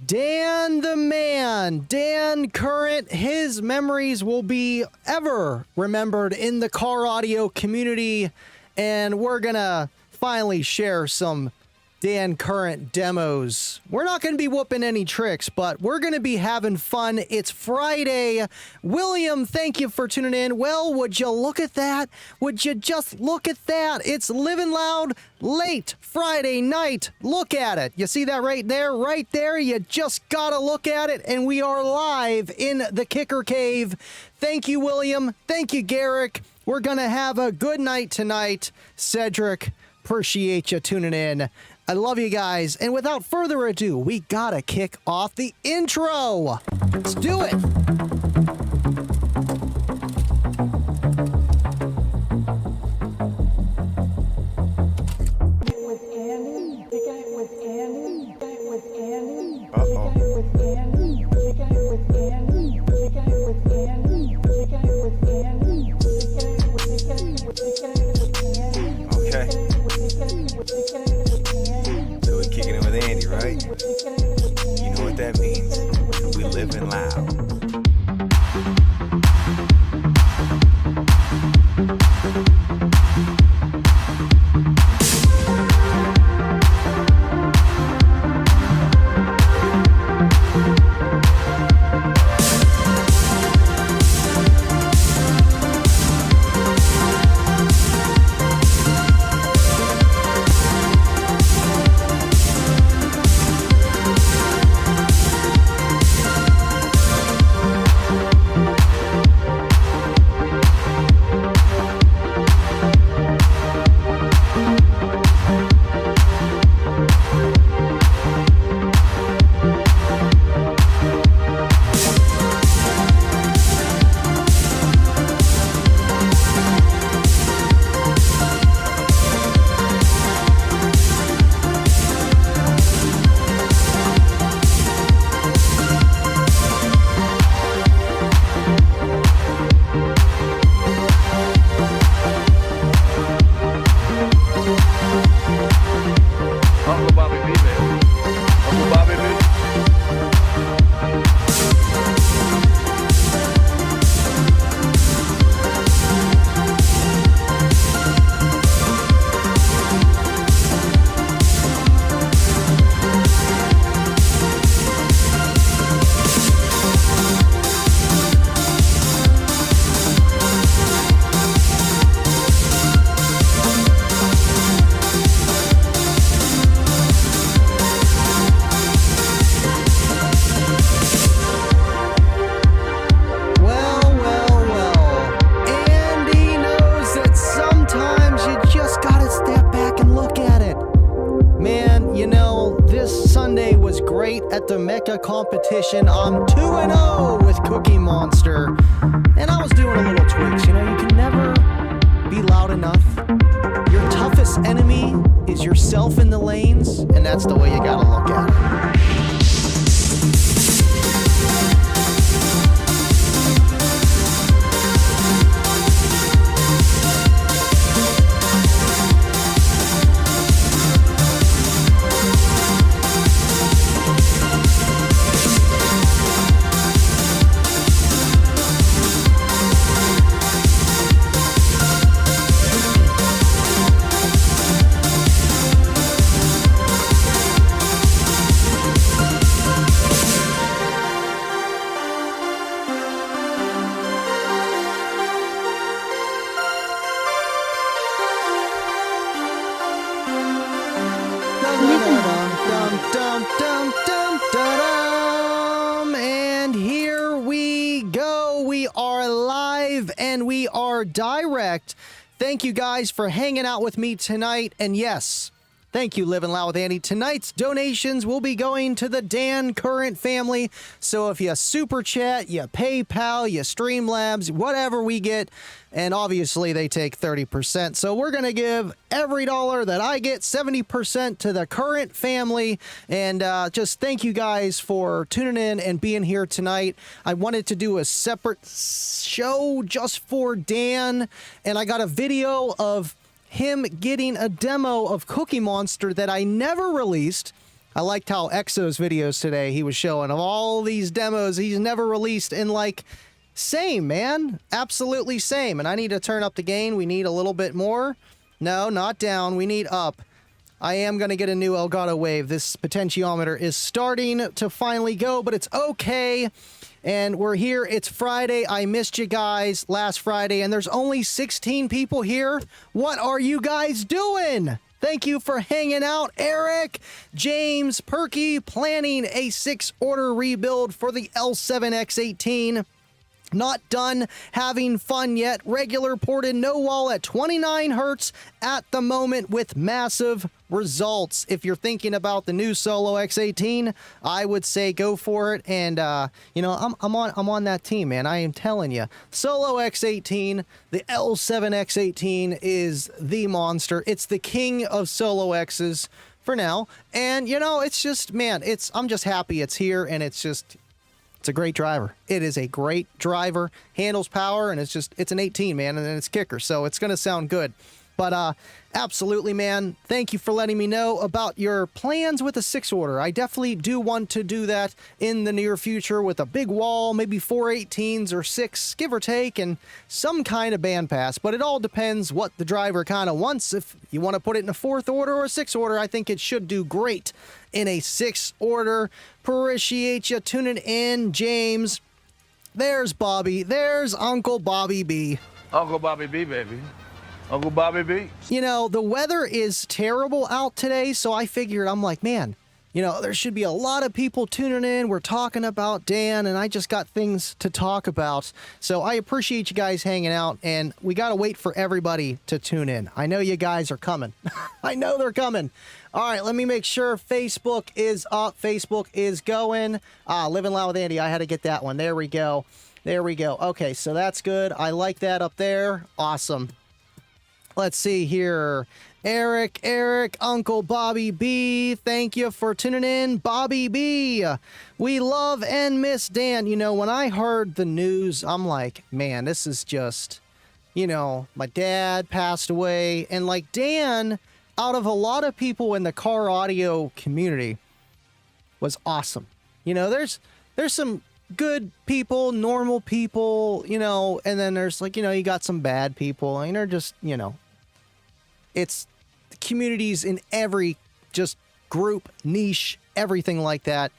Dan the man, Dan Current, his memories will be ever remembered in the car audio community, and we're gonna finally share some Dan Current demos. We're not going to be whooping any tricks, but we're going to be having fun. It's Friday. William, thank you for tuning in. Well, would you look at that? Would you just look at that? It's Living Loud late Friday night. Look at it. You see that right there? Right there. You just got to look at it. And we are live in the Kicker Cave. Thank you, William. Thank you, Garrick. We're going to have a good night tonight. Cedric, appreciate you tuning in. I love you guys, and without further ado, we gotta kick off the intro. Let's do it. So we're kicking it with Andy, right? You know what that means. We living loud. Competition. I'm 2-0 with Cookie Monster, and I was doing a little tweaks. You know, you can never be loud enough. Your toughest enemy is yourself in the lanes, and that's the way you gotta look at it. And here we go. We are live and we are direct. Thank you guys for hanging out with me tonight. And yes, thank you, Living Loud with Andy. Tonight's donations will be going to the Dan Current family. So if you super chat, you PayPal, you Streamlabs, whatever we get, and obviously they take 30%. So we're going to give every dollar that I get 70% to the Current family. And just thank you guys for tuning in and being here tonight. I wanted to do a separate show just for Dan, and I got a video of him getting a demo of Cookie Monster that I never released. I liked how Exo's videos today he was showing of all these demos he's never released, and like, same, man. Absolutely same. And I need to turn up the gain. We need a little bit more. No, not down. We need up. I am going to get a new Elgato Wave. This potentiometer is starting to finally go, but it's okay. And we're here. It's Friday. I missed you guys last Friday, and there's only 16 people here. What are you guys doing? Thank you for hanging out. Eric, James, Perky, planning a 6-order rebuild for the L7X18. Not done having fun yet. Regular ported, no wall at 29 hertz at the moment with massive results. If you're thinking about the new Solo X18, I would say go for it. And you know, I'm on that team, man. I am telling you, Solo X18, the L7X18 is the monster. It's the king of Solo X's for now. And you know, it's just, man, I'm just happy it's here, and it's a great driver. It is a great driver, handles power, and it's an 18, man, and then it's kicker, so it's going to sound good. But absolutely, man, thank you for letting me know about your plans with a 6-order. I definitely do want to do that in the near future with a big wall, maybe 4 18s or 6, give or take, and some kind of band pass. But it all depends what the driver kind of wants. If you want to put it in a 4th order or a 6-order, I think it should do great in a 6-order. Appreciate you tuning in, James. There's Bobby. There's Uncle Bobby B. Uncle Bobby B, baby. Uncle Bobby B. You know, the weather is terrible out today, so I figured, I'm like, man, you know, there should be a lot of people tuning in. We're talking about Dan, and I just got things to talk about. So I appreciate you guys hanging out, and we got to wait for everybody to tune in. I know you guys are coming. I know they're coming. All right, let me make sure Facebook is up. Facebook is going. Living Loud with Andy. I had to get that one. There we go. There we go. Okay, so that's good. I like that up there. Awesome. Let's see here. Eric, Uncle Bobby B, thank you for tuning in. Bobby B, we love and miss Dan. You know, when I heard the news, I'm like, man, this is just, you know, my dad passed away. And like Dan, out of a lot of people in the car audio community, was awesome. You know, there's some good people, normal people, you know, and then there's like, you know, you got some bad people, and they're just, you know, it's communities in every just group, niche, everything like that.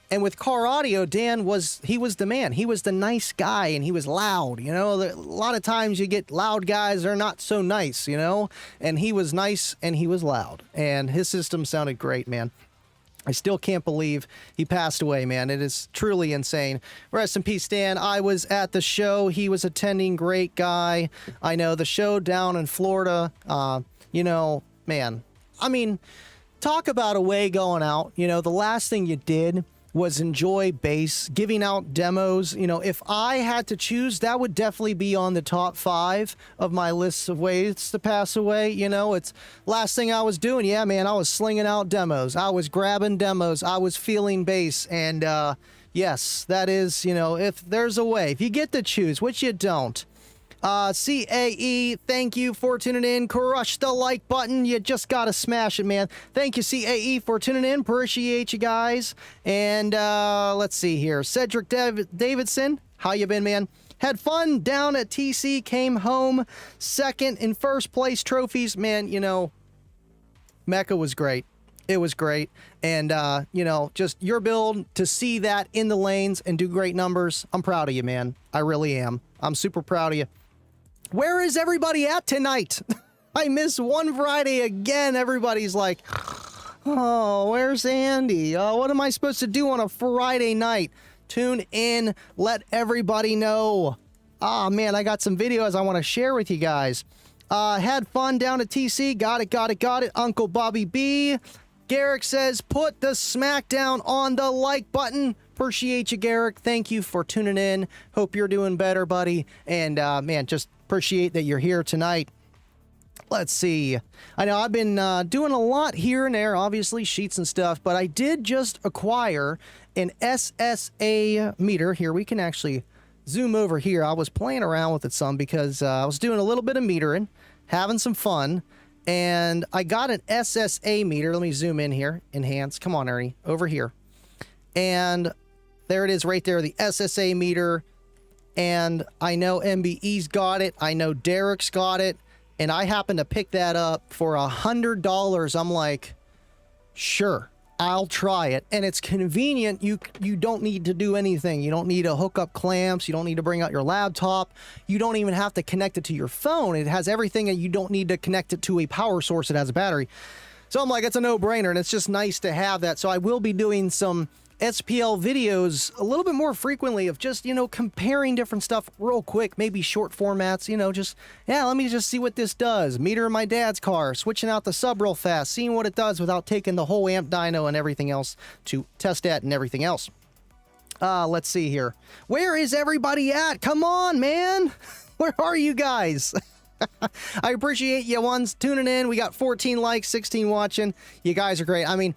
And with car audio, Dan was the man. He was the nice guy, and he was loud. You know, a lot of times you get loud guys that are not so nice, you know, and he was nice and he was loud, and his system sounded great, man. I still can't believe he passed away, man. It is truly insane. Rest in peace, Dan. I was at the show. He was attending. Great guy. I know the show down in Florida. You know, man, I mean, talk about a way going out. You know, the last thing you did was enjoy bass, giving out demos. You know, if I had to choose, that would definitely be on the top 5 of my lists of ways to pass away. You know, it's last thing I was doing. Yeah, man, I was slinging out demos. I was grabbing demos. I was feeling bass. And yes, that is, you know, if there's a way, if you get to choose, which you don't. CAE, thank you for tuning in. Crush the like button. You just gotta smash it, man. Thank you, CAE, for tuning in. Appreciate you guys. And let's see here. Cedric Davidson, how you been, man? Had fun down at TC. Came home second in first place trophies. Man, you know, Mecca was great. It was great. And, you know, just your build, to see that in the lanes and do great numbers, I'm proud of you, man. I really am. I'm super proud of you. Where is everybody at tonight? I miss one Friday again. Everybody's like, oh, where's Andy? What am I supposed to do on a Friday night? Tune in. Let everybody know. Ah, man, I got some videos I want to share with you guys. Had fun down at TC. Got it. Uncle Bobby B. Garrick says, put the smackdown on the like button. Appreciate you, Garrick. Thank you for tuning in. Hope you're doing better, buddy. And, man, just appreciate that you're here tonight. Let's see. I know I've been doing a lot here and there, obviously, sheets and stuff, but I did just acquire an SSA meter. Here, we can actually zoom over here. I was playing around with it some because I was doing a little bit of metering, having some fun, and I got an SSA meter. Let me zoom in here. Enhance. Come on, Ernie. Over here. And there it is right there, the SSA meter. And I know MBE's got it. I know Derek's got it. And I happened to pick that up for $100. I'm like, sure, I'll try it. And it's convenient. You don't need to do anything. You don't need to hook up clamps. You don't need to bring out your laptop. You don't even have to connect it to your phone. It has everything, and you don't need to connect it to a power source that has a battery. So I'm like, it's a no-brainer, and it's just nice to have that. So I will be doing some SPL videos a little bit more frequently of just, you know, comparing different stuff real quick, maybe short formats, you know, just, yeah, let me just see what this does. Meter in my dad's car, switching out the sub real fast, seeing what it does without taking the whole amp dyno and everything else to test that and everything else. Let's see here. Where is everybody at? Come on, man. Where are you guys? I appreciate you ones tuning in. We got 14 likes, 16 watching. You guys are great. I mean,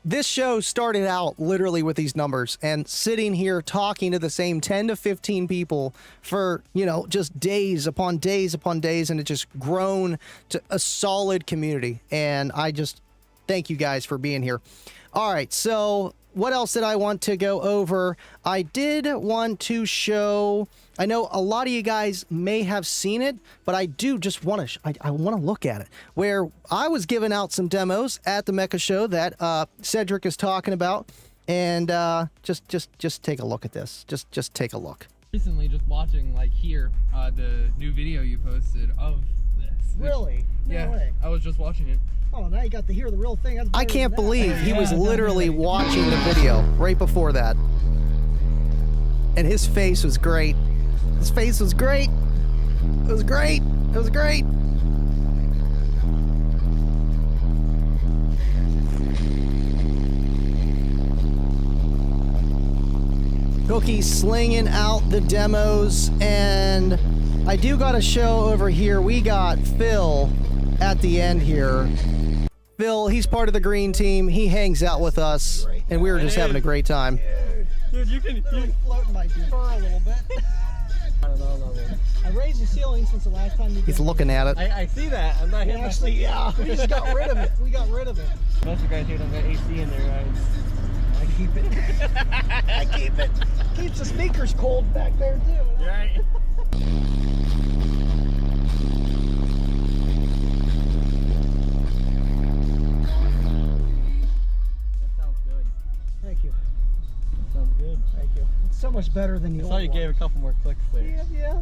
this show started out literally with these numbers, and sitting here talking to the same 10 to 15 people for, you know, just days upon days upon days, and it just grown to a solid community. And I just thank you guys for being here. All right, so what else did I want to go over? I did want to show, I know a lot of you guys may have seen it, but I do just want to, I want to look at it, where I was giving out some demos at the Mecha Show that Cedric is talking about, and just take a look at this. Just take a look. Recently, just watching, like, here, the new video you posted of this. Really? No yeah, way. I was just watching it. Oh, now you got to hear the real thing. I can't believe he was literally watching the video right before that. And his face was great. His face was great. It was great. It was great. Cookie's slinging out the demos, and I do got a show over here. We got Phil at the end here. Phil, he's part of the green team. He hangs out with us, and we were just having a great time. Dude, you can Floating my fur a little bit. I raised the ceiling since the last time you did. He's looking at it. I see that. I'm not hitting Actually, yeah, we just got rid of it. We got rid of it. Most of you guys here don't got AC in their eyes. I keep it. I keep it. Keeps the speakers cold back there, too. You're right. Thank you. Sounds good. Thank you. It's so much better than the I old saw you one. gave a couple more clicks there. Yeah.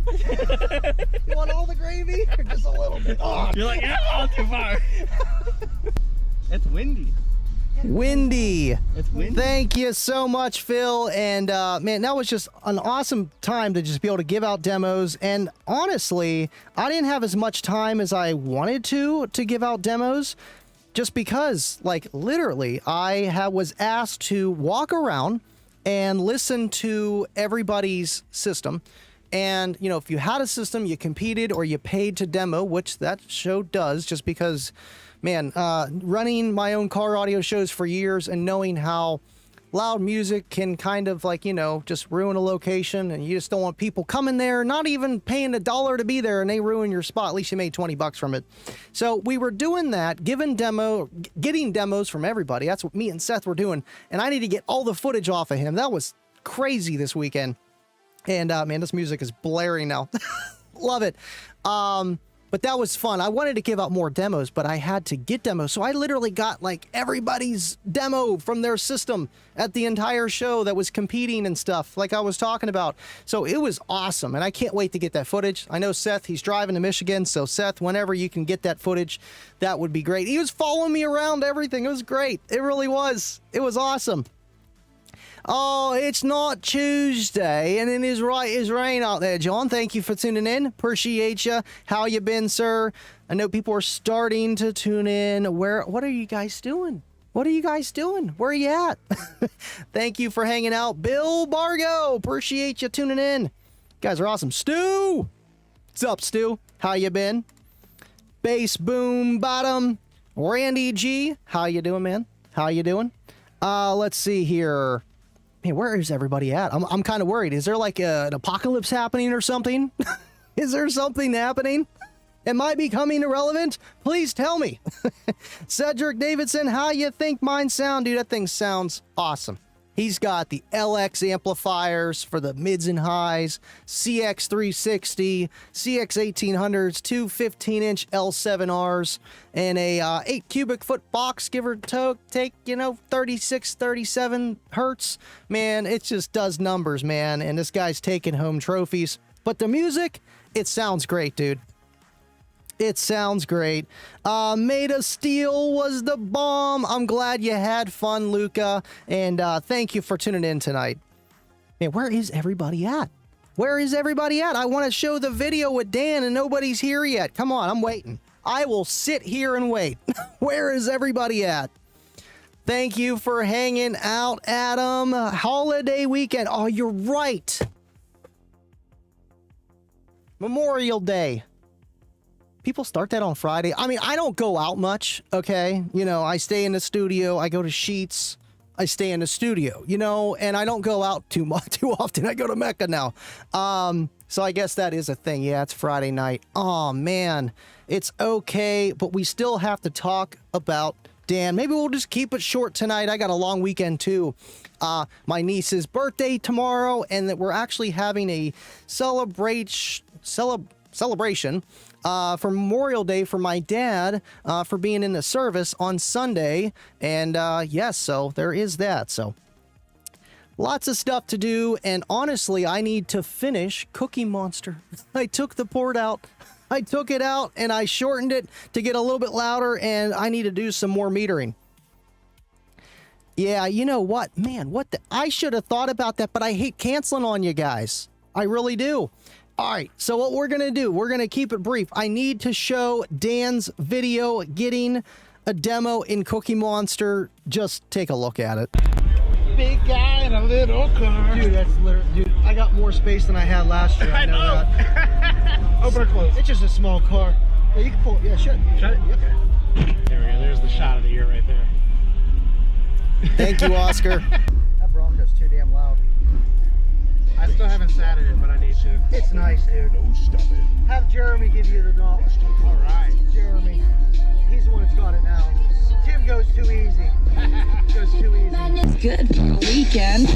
You want all the gravy or just a little bit? Oh, You're like, yeah, all too far. It's windy. windy. It's windy. Thank you so much, Phil. And man, that was just an awesome time to just be able to give out demos. And honestly, I didn't have as much time as I wanted to give out demos. Just because, like, literally, I was asked to walk around and listen to everybody's system. And, you know, if you had a system, you competed or you paid to demo, which that show does, just because, man, running my own car audio shows for years and knowing how loud music can kind of, like, you know, just ruin a location, and you just don't want people coming there, not even paying $1 to be there, and they ruin your spot. At least you made 20 bucks from it. So we were doing that, getting demos from everybody. That's what me and Seth were doing, and I need to get all the footage off of him. That was crazy this weekend. And man, this music is blaring now. Love it. But that was fun. I wanted to give out more demos, but I had to get demos. So I literally got, like, everybody's demo from their system at the entire show that was competing and stuff, like I was talking about. So it was awesome, and I can't wait to get that footage. I know Seth, he's driving to Michigan, so Seth, whenever you can get that footage, that would be great. He was following me around everything. It was great. It really was. It was awesome. Oh, it's not Tuesday, and it is rain out there, John. Thank you for tuning in. Appreciate you. How you been, sir? I know people are starting to tune in. What are you guys doing? What are you guys doing? Where are you at? Thank you for hanging out. Bill Bargo, appreciate you tuning in. You guys are awesome. Stu! What's up, Stu? How you been? Bass Boom Bottom. Randy G, how you doing, man? How you doing? Let's see here. Man, where is everybody at? I'm kind of worried. Is there like an apocalypse happening or something? Is there something happening? Am I becoming irrelevant? Please tell me. Cedric Davidson, how you think mine sound? Dude, that thing sounds awesome. He's got the LX amplifiers for the mids and highs, CX360, CX1800s, two 15-inch L7Rs, and a 8 cubic foot box, give or take, 36, 37 hertz. Man, it just does numbers, man, and this guy's taking home trophies. But the music, it sounds great, dude. It sounds great. Made of Steel was the bomb. I'm glad you had fun, Luca. And thank you for tuning in tonight. Man, where is everybody at? Where is everybody at? I want to show the video with Dan and nobody's here yet. Come on, I'm waiting. I will sit here and wait. Where is everybody at? Thank you for hanging out, Adam. Holiday weekend. Oh, you're right. Memorial Day. People start that on Friday. I mean, I don't go out much, okay? I stay in the studio. I go to Sheets. I stay in the studio, and I don't go out too often. I go to Mecca now. So I guess that is a thing. Yeah, it's Friday night. Oh, man. It's okay, but we still have to talk about Dan. Maybe we'll just keep it short tonight. I got a long weekend, too. My niece's birthday tomorrow, and that we're actually having a celebration for Memorial Day for my dad for being in the service on Sunday. And yes, so there is that. So lots of stuff to do. And honestly, I need to finish Cookie Monster. I took the port out. I took it out and I shortened it to get a little bit louder. And I need to do some more metering. Yeah, you know what? Man, I should have thought about that, but I hate canceling on you guys. I really do. All right, so what we're going to do, we're going to keep it brief. I need to show Dan's video getting a demo in Cookie Monster. Just take a look at it. Big guy in a little car. Dude, that's literally... Dude, I got more space than I had last year. I know that. Open or close? It's just a small car. Yeah, you can pull it. Yeah, shut it. Shut it? Yep. Okay. There we go. There's the shot of the year right there. Thank you, Oscar. That Bronco's too damn loud. I still haven't sat in it, but I need to. It's nice, dude. Have Jeremy give you the knob. All right. Jeremy. He's the one that's got it now. Tim goes too easy. Goes too easy. It's good for a weekend.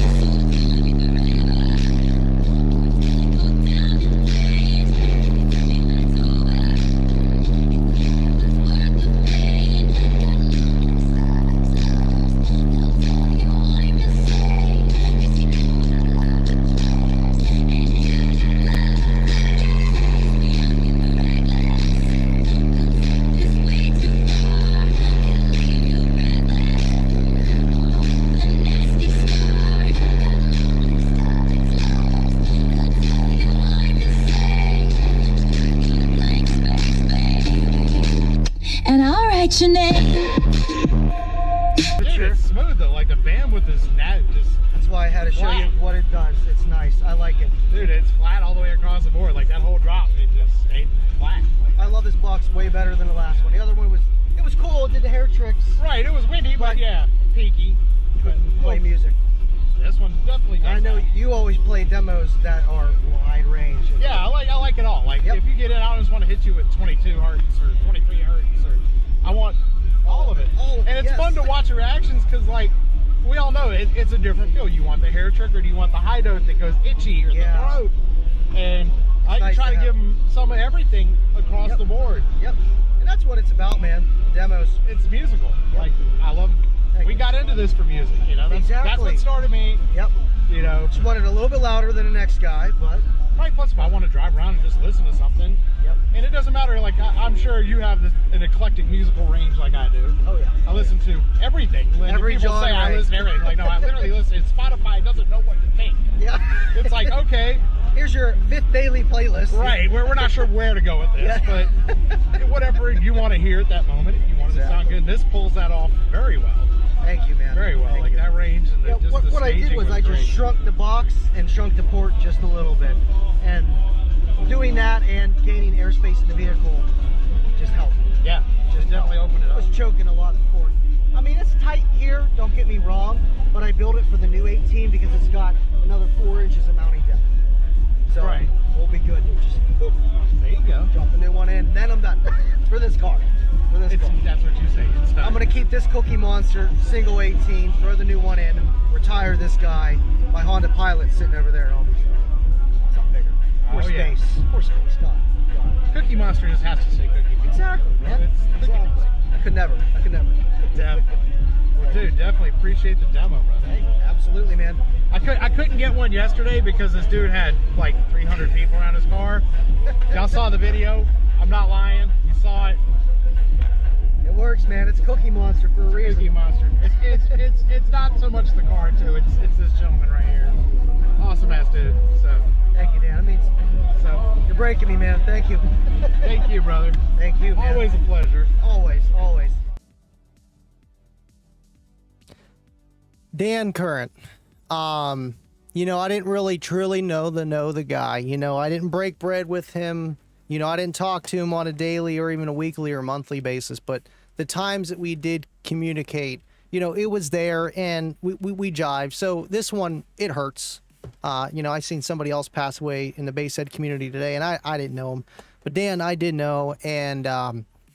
And I'll write your name. Dude, it's smooth though. Like the bandwidth is just. That's why I had to show you what it does. It's nice. I like it. Dude, it's flat all the way across the board. Like that whole drop, it just stayed flat. I love this box way better than the last one. The other one was cool. It did the hair tricks. Right, it was windy, but yeah, peaky. Couldn't play music. This one definitely does. I know that. you always play demos that are wide range. Yeah, I like it all. Like if you get it, I just want to hit you with 22 hertz or 23 hertz, or I want all of it. And it's fun to watch the reactions because, like, we all know it's a different feel. You want the hair trick, or do you want the high note that goes itchy, or the throat? And I try to give them some of everything across the board. Yep. And that's what it's about, man. Demos. It's musical. Like I love. We got into this for music, you know. That's what started me. Yep. You know, just wanted a little bit louder than the next guy, but right. Plus, if I want to drive around and just listen to something. Yep. And it doesn't matter. Like I'm sure you have an eclectic musical range, like I do. Oh yeah. I listen to everything. Every people genre. Say I listen to everything. Like no, I literally listen. Spotify doesn't know what to think. Yeah. It's like okay. Here's your 5th daily playlist. Right. We're not sure where to go with this, but whatever you want to hear at that moment, if you want it to sound good. This pulls that off very well. Thank you, man. Very well. Like that range and just the what I did was I just shrunk the box and shrunk the port just a little bit, and doing that and gaining airspace in the vehicle just helped. Yeah. Just definitely opened it up. I was choking a lot before. I mean, it's tight here. Don't get me wrong, but I built it for the new 18 because it's got another 4 inches of mounting depth. So we'll be good. Just there you go. Drop the new one in. Then I'm Put this Cookie Monster single 18, throw the new one in, retire this guy. My Honda Pilot sitting over there, obviously. Something bigger. More space. More space. God. Cookie Monster just has to say Cookie Monster. Exactly, man. Exactly. I could never. Definitely. Well, dude, definitely appreciate the demo, brother. Hey, absolutely, man. I couldn't get one yesterday because this dude had like 300 people around his car. Y'all saw the video. I'm not lying. You saw it. It works, man. It's Cookie Monster for a reason. Cookie Monster. It's not so much the car too. It's this gentleman right here. Awesome ass dude. So thank you, Dan. I mean, so you're breaking me, man. Thank you. Thank you, brother. Thank you, man. Always a pleasure. Always. Dan Current. You know, I didn't really truly know the guy. You know, I didn't break bread with him. You know, I didn't talk to him on a daily or even a weekly or monthly basis, but the times that we did communicate, you know, it was there and we jived. So this one, it hurts. You know, I seen somebody else pass away in the Bayside community today, and I didn't know him, but Dan, I did know, and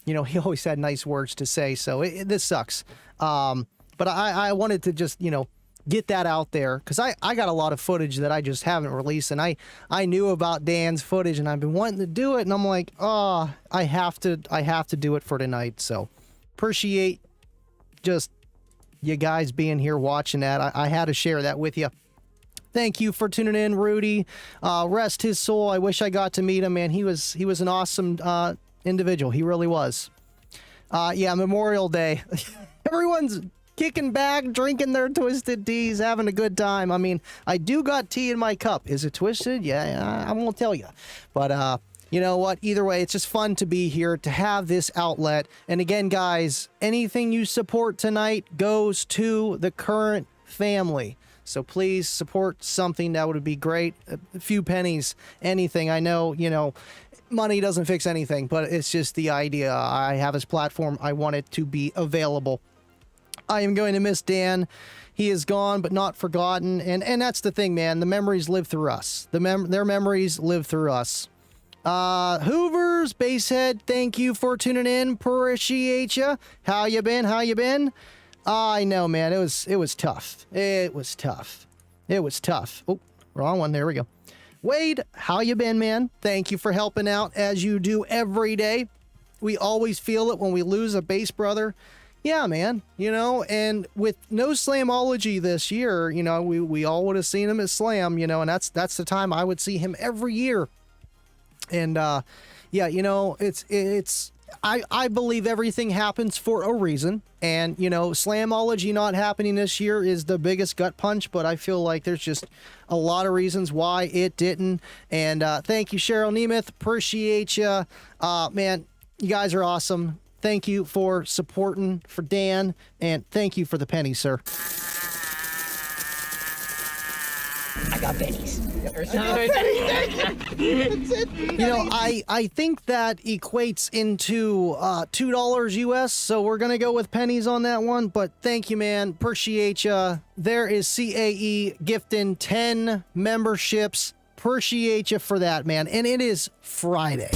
you know, he always had nice words to say. So this sucks. But I wanted to just, you know, get that out there because I got a lot of footage that I just haven't released, and I knew about Dan's footage, and I've been wanting to do it, and I'm like, oh, I have to do it for tonight. So appreciate just you guys being here watching that. I had to share that with you. Thank you for tuning in, Rudy. Rest his soul. I wish I got to meet him, man. He was an awesome individual. He really was. Yeah, Memorial Day. Everyone's kicking back, drinking their twisted teas, having a good time. I mean, I do got tea in my cup. Is it twisted? Yeah, I won't tell you. But you know what? Either way, it's just fun to be here, to have this outlet. And again, guys, anything you support tonight goes to the Current family. So please support something. That would be great. A few pennies, anything. I know, you know, money doesn't fix anything, but it's just the idea. I have his platform. I want it to be available. I am going to miss Dan. He is gone, but not forgotten. And that's the thing, man. The memories live through us. Their memories live through us. Hoovers, Basehead, thank you for tuning in. Appreciate you. How you been? I know, man. It was tough. It was tough. Oh, wrong one. There we go. Wade, how you been, man? Thank you for helping out as you do every day. We always feel it when we lose a bass brother. Yeah, man, you know, and with no Slamology this year, you know, we all would have seen him at Slam, you know, and that's the time I would see him every year. And yeah, you know, I believe everything happens for a reason. And, you know, Slamology not happening this year is the biggest gut punch, but I feel like there's just a lot of reasons why it didn't. And thank you, Cheryl Nemeth. Appreciate you. Man, you guys are awesome. Thank you for supporting for Dan, and thank you for the pennies, sir. I got pennies. You know, I think that equates into $2 US, so we're gonna go with pennies on that one. But thank you, man. Appreciate you. There is CAE gifting 10 memberships. Appreciate you for that, man. And it is Friday.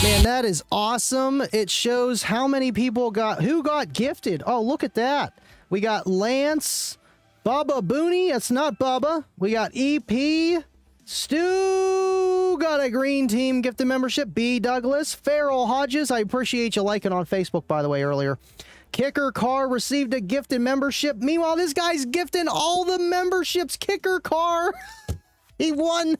Man, that is awesome. It shows how many people who got gifted. Oh, look at that. We got Lance, Bubba Booney. That's not Bubba. We got EP. Stu got a green team gifted membership. B. Douglas. Farrell Hodges. I appreciate you liking on Facebook, by the way, earlier. Kicker Car received a gifted membership. Meanwhile, this guy's gifting all the memberships. Kicker Car. He won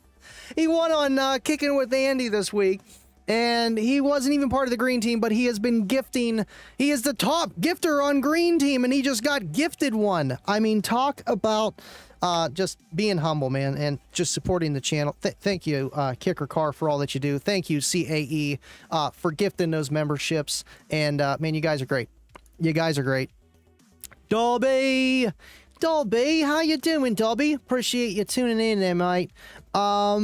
on Kicking with Andy this week. And he wasn't even part of the green team, but he has been gifting. He is the top gifter on green team, and he just got gifted one. I mean, talk about just being humble, man, and just supporting the channel. Thank you, Kicker Car, for all that you do. Thank you, CAE, for gifting those memberships. And, man, you guys are great. You guys are great. Dolby, how you doing, Dolby? Appreciate you tuning in there, mate. Show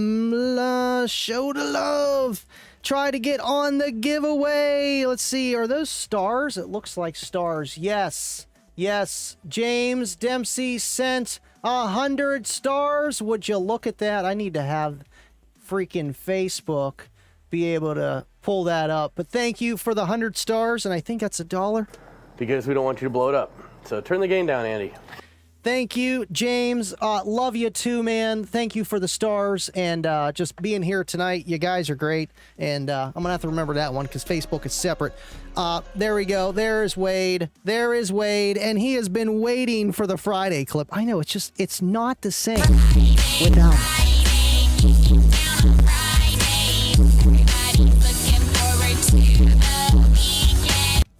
the love. Try to get on the giveaway. Let's see. Are those stars? It looks like stars. Yes. James Dempsey sent 100 stars. Would you look at that? I need to have freaking Facebook be able to pull that up. But thank you for the 100 stars, and I think that's $1. Because we don't want you to blow it up. So turn the gain down, Andy. Thank you, James. Love you too, man. Thank you for the stars and just being here tonight. You guys are great. And I'm going to have to remember that one because Facebook is separate. There we go. There's Wade. There is Wade. And he has been waiting for the Friday clip. I know, it's not the same without it.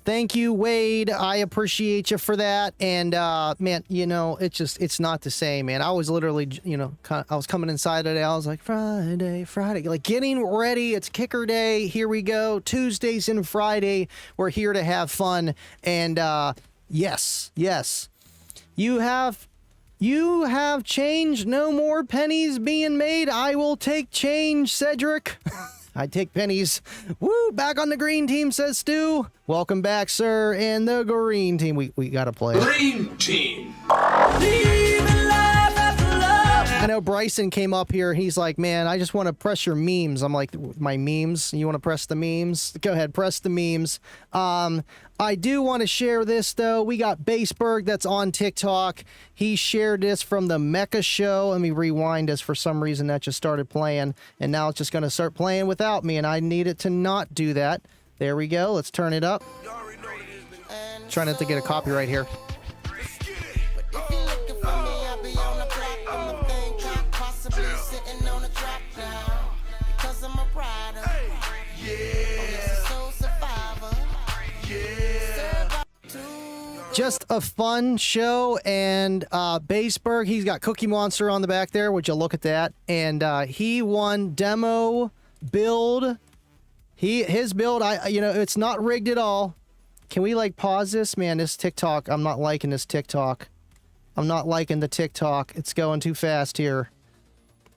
Thank you, Wade. I appreciate you for that. And man, you know, it's not the same, man. I was literally, you know, I was coming inside today. I was like, Friday, like getting ready. It's kicker day. Here we go. Tuesdays and Friday. We're here to have fun. And yes, you have change. No more pennies being made. I will take change, Cedric. I take pennies. Woo, back on the green team, says Stu. Welcome back, sir. And the green team, we got to play. Green team. I know Bryson came up here. He's like, man, I just want to press your memes. I'm like, my memes? You want to press the memes? Go ahead, press the memes. I do want to share this, though. We got Baseberg that's on TikTok. He shared this from the Mecha Show. Let me rewind this. For some reason, that just started playing, and now it's just going to start playing without me, and I need it to not do that. There we go. Let's turn it up. Trying not to get a copyright here. Just a fun show, and Baseberg, he's got Cookie Monster on the back there. Would you look at that? And he won demo build. His build, it's not rigged at all. Can we like pause this? Man, this TikTok, I'm not liking this TikTok. I'm not liking the TikTok. It's going too fast here.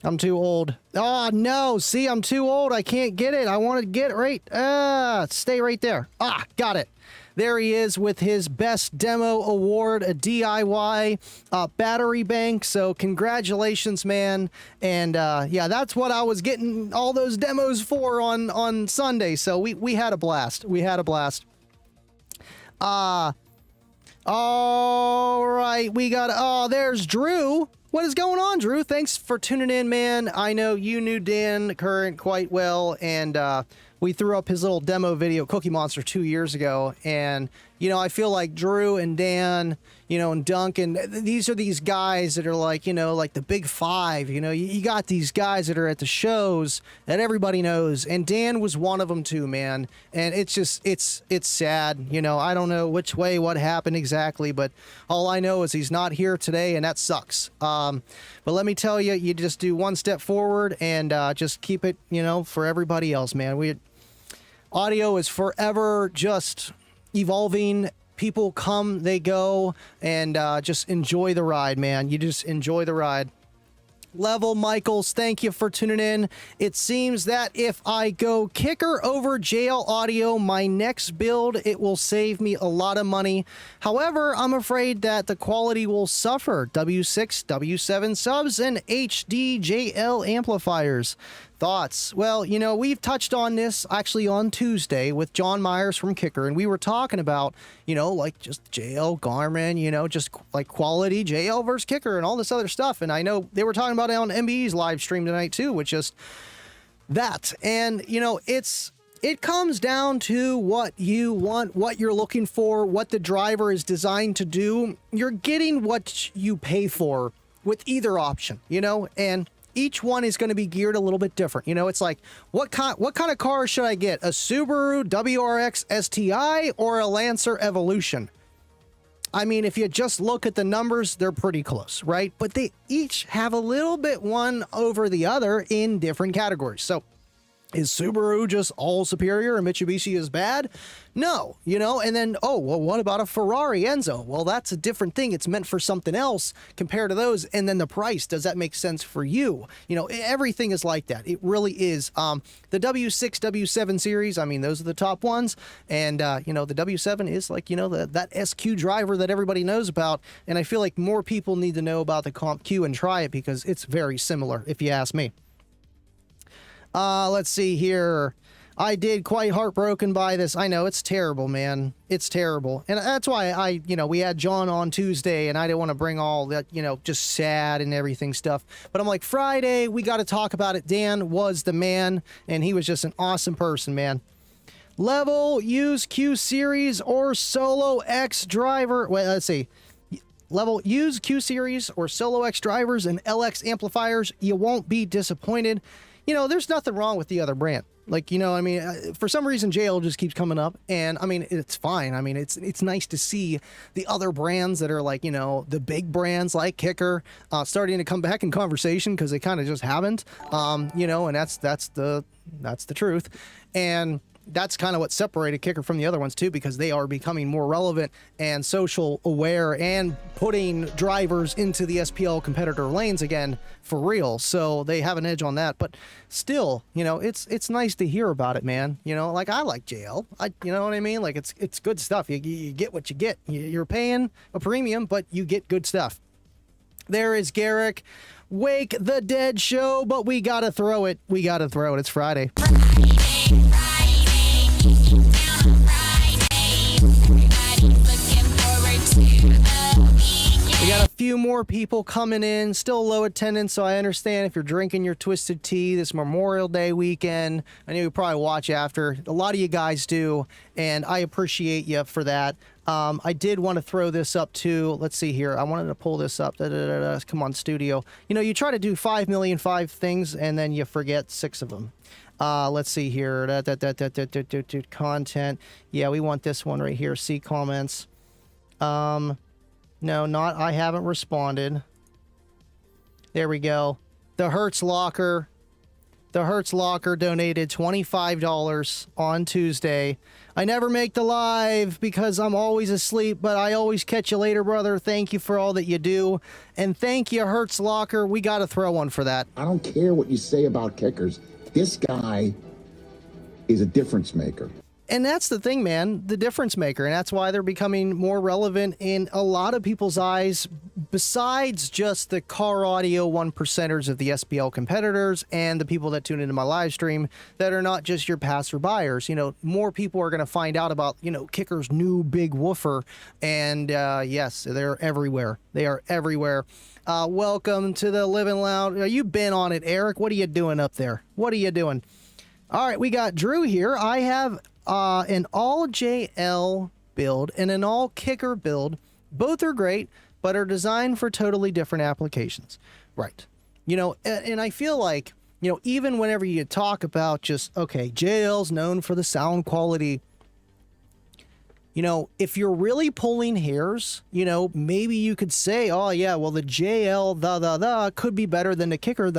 I'm too old. Oh, no. See, I'm too old. I can't get it. I want to get right. Stay right there. Got it. There he is with his best demo award, a DIY battery bank. So congratulations, man. And yeah, that's what I was getting all those demos for on Sunday. So we had a blast. We had a blast. All right. We got, there's Drew. What is going on, Drew? Thanks for tuning in, man. I know you knew Dan Current quite well, and we threw up his little demo video, Cookie Monster, 2 years ago. And, you know, I feel like Drew and Dan, you know, and Duncan, these are these guys that are like, you know, like the big five. You know, you got these guys that are at the shows that everybody knows. And Dan was one of them too, man. And it's just, it's sad. You know, I don't know which way, what happened exactly, but all I know is he's not here today, and that sucks. But let me tell you, you just do one step forward and just keep it, you know, for everybody else, man. Audio is forever just evolving. People come, they go, and just enjoy the ride, man. You just enjoy the ride. Level Michaels, thank you for tuning in. It seems that if I go kicker over JL Audio, my next build, it will save me a lot of money. However, I'm afraid that the quality will suffer. W6, W7 subs, and HD JL amplifiers. Thoughts? Well, you know, we've touched on this actually on Tuesday with John Myers from Kicker, and we were talking about, you know, like just JL Garmin, you know, just like quality JL versus Kicker and all this other stuff. And I know they were talking about it on MBE's live stream tonight too, which is that. And, you know, it comes down to what you want, what you're looking for, what the driver is designed to do. You're getting what you pay for with either option, you know, and each one is going to be geared a little bit different. You know, it's like, what kind of car should I get? A Subaru WRX STI or a Lancer Evolution? I mean, if you just look at the numbers, they're pretty close, right? But they each have a little bit one over the other in different categories. So is Subaru just all superior and Mitsubishi is bad? No, you know, and then, oh, well, what about a Ferrari Enzo? Well, that's a different thing. It's meant for something else compared to those. And then the price, does that make sense for you? You know, everything is like that. It really is. The W6, W7 series, I mean, those are the top ones. And, you know, the W7 is like, you know, that SQ driver that everybody knows about. And I feel like more people need to know about the Comp Q and try it because it's very similar, if you ask me. Let's see here. I did quite heartbroken by this. I know it's terrible, man. It's terrible. And that's why we had John on Tuesday and I didn't want to bring all that, just sad and everything stuff. But I'm like, Friday, we got to talk about it. Dan was the man and he was just an awesome person, man. Level, use Q Series or Solo X driver. Wait, let's see. Level, use Q Series or Solo X drivers and LX amplifiers. You won't be disappointed. There's nothing wrong with the other brand. For some reason, JL just keeps coming up, and it's fine. It's nice to see the other brands that are the big brands like Kicker starting to come back in conversation because they kind of just haven't, and that's the truth. And that's kind of what separated Kicker from the other ones too, because they are becoming more relevant and social aware and putting drivers into the SPL competitor lanes again for real. So they have an edge on that, but still, it's nice to hear about it, man. I like JL. You know what I mean? It's good stuff. You get what you get. You're paying a premium, but you get good stuff. There is Garrick. Wake the Dead show, but we gotta throw it. It's Friday. We got a few more people coming in, still low attendance, so I understand if you're drinking your twisted tea this Memorial Day weekend. I know you probably watch after. A lot of you guys do, and I appreciate you for that. I did want to throw this up too. Let's see here. I wanted to pull this up. Come on, studio. You try to do 5,000,005 things, and then you forget 6 of them. Let's see here. Content. Yeah, we want this one right here. See comments. No, not I haven't responded. There we go. The Hertz Locker donated $25 on Tuesday. I never make the live because I'm always asleep, but I always catch you later, brother. Thank you for all that you do. And thank you, Hertz Locker. We got to throw one for that. I don't care what you say about kickers. This guy is a difference maker. And that's the thing, man, the difference maker. And that's why they're becoming more relevant in a lot of people's eyes, besides just the car audio 1%ers of the SPL competitors and the people that tune into my live stream that are not just your passerbyers. More people are going to find out about, Kicker's new big woofer. And yes, they're everywhere. They are everywhere. Welcome to the Living Loud. You've been on it, Eric. What are you doing up there? What are you doing? All right, we got Drew here. I have an all JL build and an all Kicker build. Both are great, but are designed for totally different applications. Right. And I feel like, even whenever you talk about just, okay, JL's known for the sound quality. If you're really pulling hairs, maybe you could say, oh, yeah, well, the JL, could be better than the Kicker,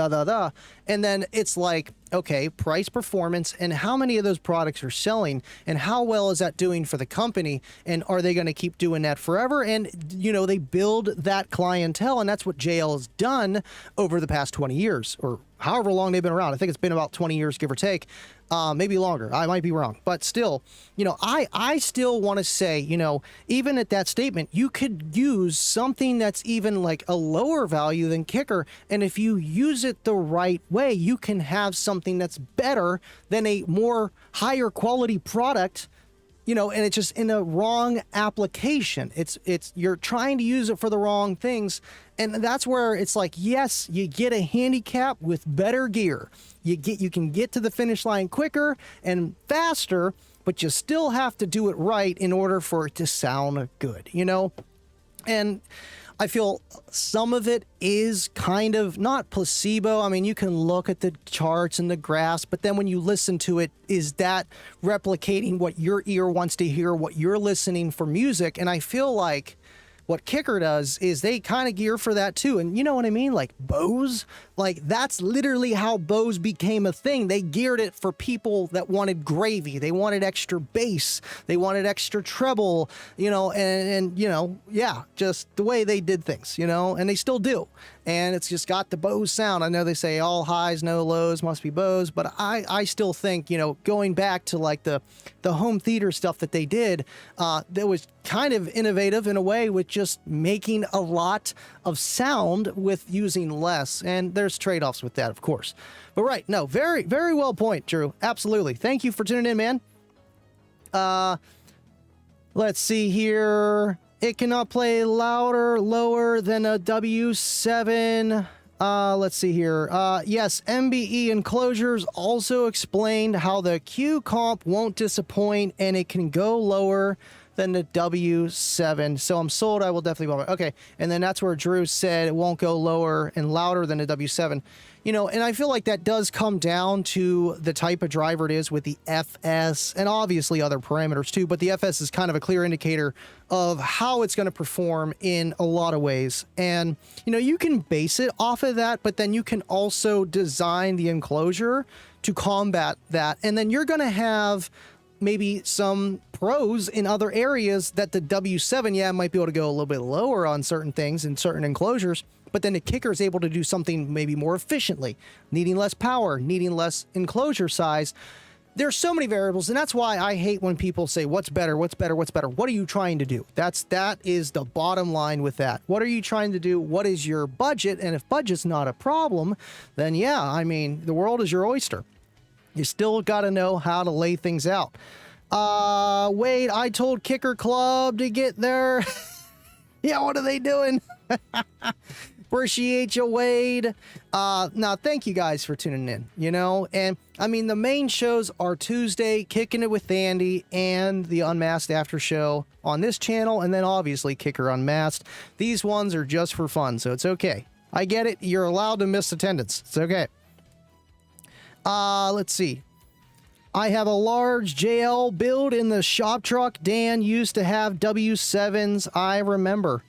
And then it's like, okay, price, performance, and how many of those products are selling, and how well is that doing for the company, and are they going to keep doing that forever? And, they build that clientele, and that's what JL has done over the past 20 years, or however long they've been around. I think it's been about 20 years, give or take. Maybe longer. I might be wrong. But still, I still want to say, even at that statement, you could use something that's even like a lower value than Kicker. And if you use it the right way, you can have something that's better than a more higher quality product. And it's just in a wrong application. It's you're trying to use it for the wrong things. And that's where it's like, yes, you get a handicap with better gear. You can get to the finish line quicker and faster, but you still have to do it right in order for it to sound good, And I feel some of it is kind of not placebo. I mean, you can look at the charts and the graphs, but then when you listen to it, is that replicating what your ear wants to hear, what you're listening for music? And I feel like what Kicker does is they kind of gear for that too. And you know what I mean? Like Bose, like that's literally how Bose became a thing. They geared it for people that wanted gravy. They wanted extra bass. They wanted extra treble, and yeah, just the way they did things, and they still do. and it's just got the Bose sound. I know they say all highs, no lows, must be Bose, but I still think, going back to like the home theater stuff that they did, that was kind of innovative in a way with just making a lot of sound with using less. And there's trade-offs with that, of course. But right, no, very, very well point, Drew. Absolutely. Thank you for tuning in, man. Let's see here. It cannot play louder, lower than a W7. Let's see here. Yes, MBE enclosures also explained how the Q comp won't disappoint and it can go lower than the W7. So I'm sold. I will definitely buy it. Okay. And then that's where Drew said it won't go lower and louder than the W7. And I feel like that does come down to the type of driver it is with the FS and obviously other parameters too. But the FS is kind of a clear indicator of how it's going to perform in a lot of ways. And, you can base it off of that, but then you can also design the enclosure to combat that. And then you're going to have maybe some pros in other areas that the W7, might be able to go a little bit lower on certain things in certain enclosures, but then the kicker is able to do something maybe more efficiently, needing less power, needing less enclosure size. There's so many variables, and that's why I hate when people say, what's better, what's better, what's better? What are you trying to do? That is the bottom line with that. What are you trying to do? What is your budget? And if budget's not a problem, then the world is your oyster. You still got to know how to lay things out. Wade, I told Kicker Club to get there. Yeah, what are they doing? Appreciate you, Wade. Now, thank you guys for tuning in, and the main shows are Tuesday, Kicking It with Andy, and the Unmasked After Show on this channel, and then obviously Kicker Unmasked. These ones are just for fun, so it's okay. I get it. You're allowed to miss attendance. It's okay. Let's see. I have a large JL build in the shop truck. Dan used to have W7s. I remember.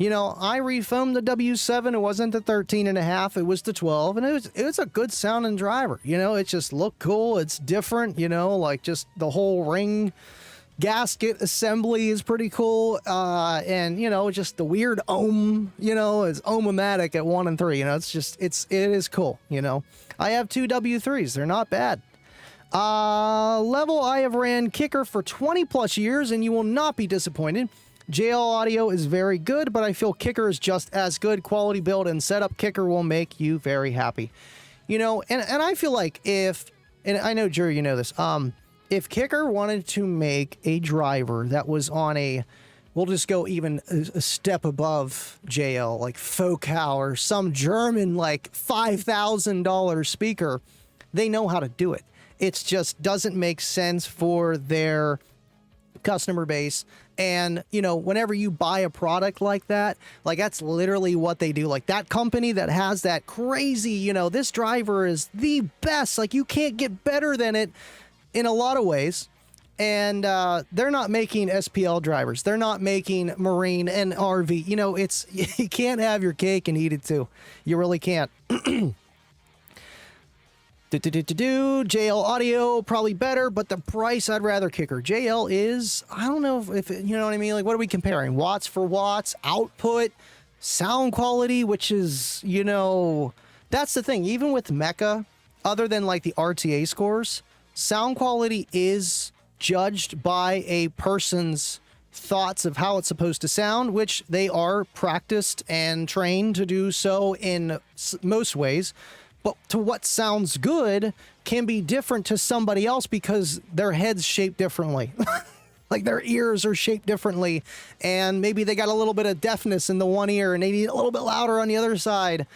I refoamed the W7. It wasn't the 13.5. It was the 12, and it was a good sounding driver. It just looked cool. It's different. Like just the whole ring gasket assembly is pretty cool. And just the weird ohm. Is ohmomatic at 1 and 3. It is cool. I have 2 W3s. They're not bad. Level, I have ran Kicker for 20 plus years and you will not be disappointed. JL audio is very good, but I feel Kicker is just as good. Quality build and setup, Kicker will make you very happy. And I feel like and I know, Drew, this, if Kicker wanted to make a driver that was on we'll just go even a step above JL, like Focal or some German, like $5,000 speaker, they know how to do it. It just doesn't make sense for their customer base. And, whenever you buy a product like that, like that's literally what they do. Like that company that has that crazy, this driver is the best. Like you can't get better than it in a lot of ways. And they're not making SPL drivers. They're not making marine and RV. You can't have your cake and eat it too. You really can't. JL audio probably better, but the price I'd rather Kicker. JL is, I don't know if you know what I mean. Like, what are we comparing? Watts for watts, output, sound quality, which is, that's the thing. Even with Mecha, other than like the RTA scores, sound quality is judged by a person's thoughts of how it's supposed to sound, which they are practiced and trained to do so in most ways. But to what sounds good can be different to somebody else because their head's shaped differently. Like their ears are shaped differently. And maybe they got a little bit of deafness in the one ear and they need a little bit louder on the other side.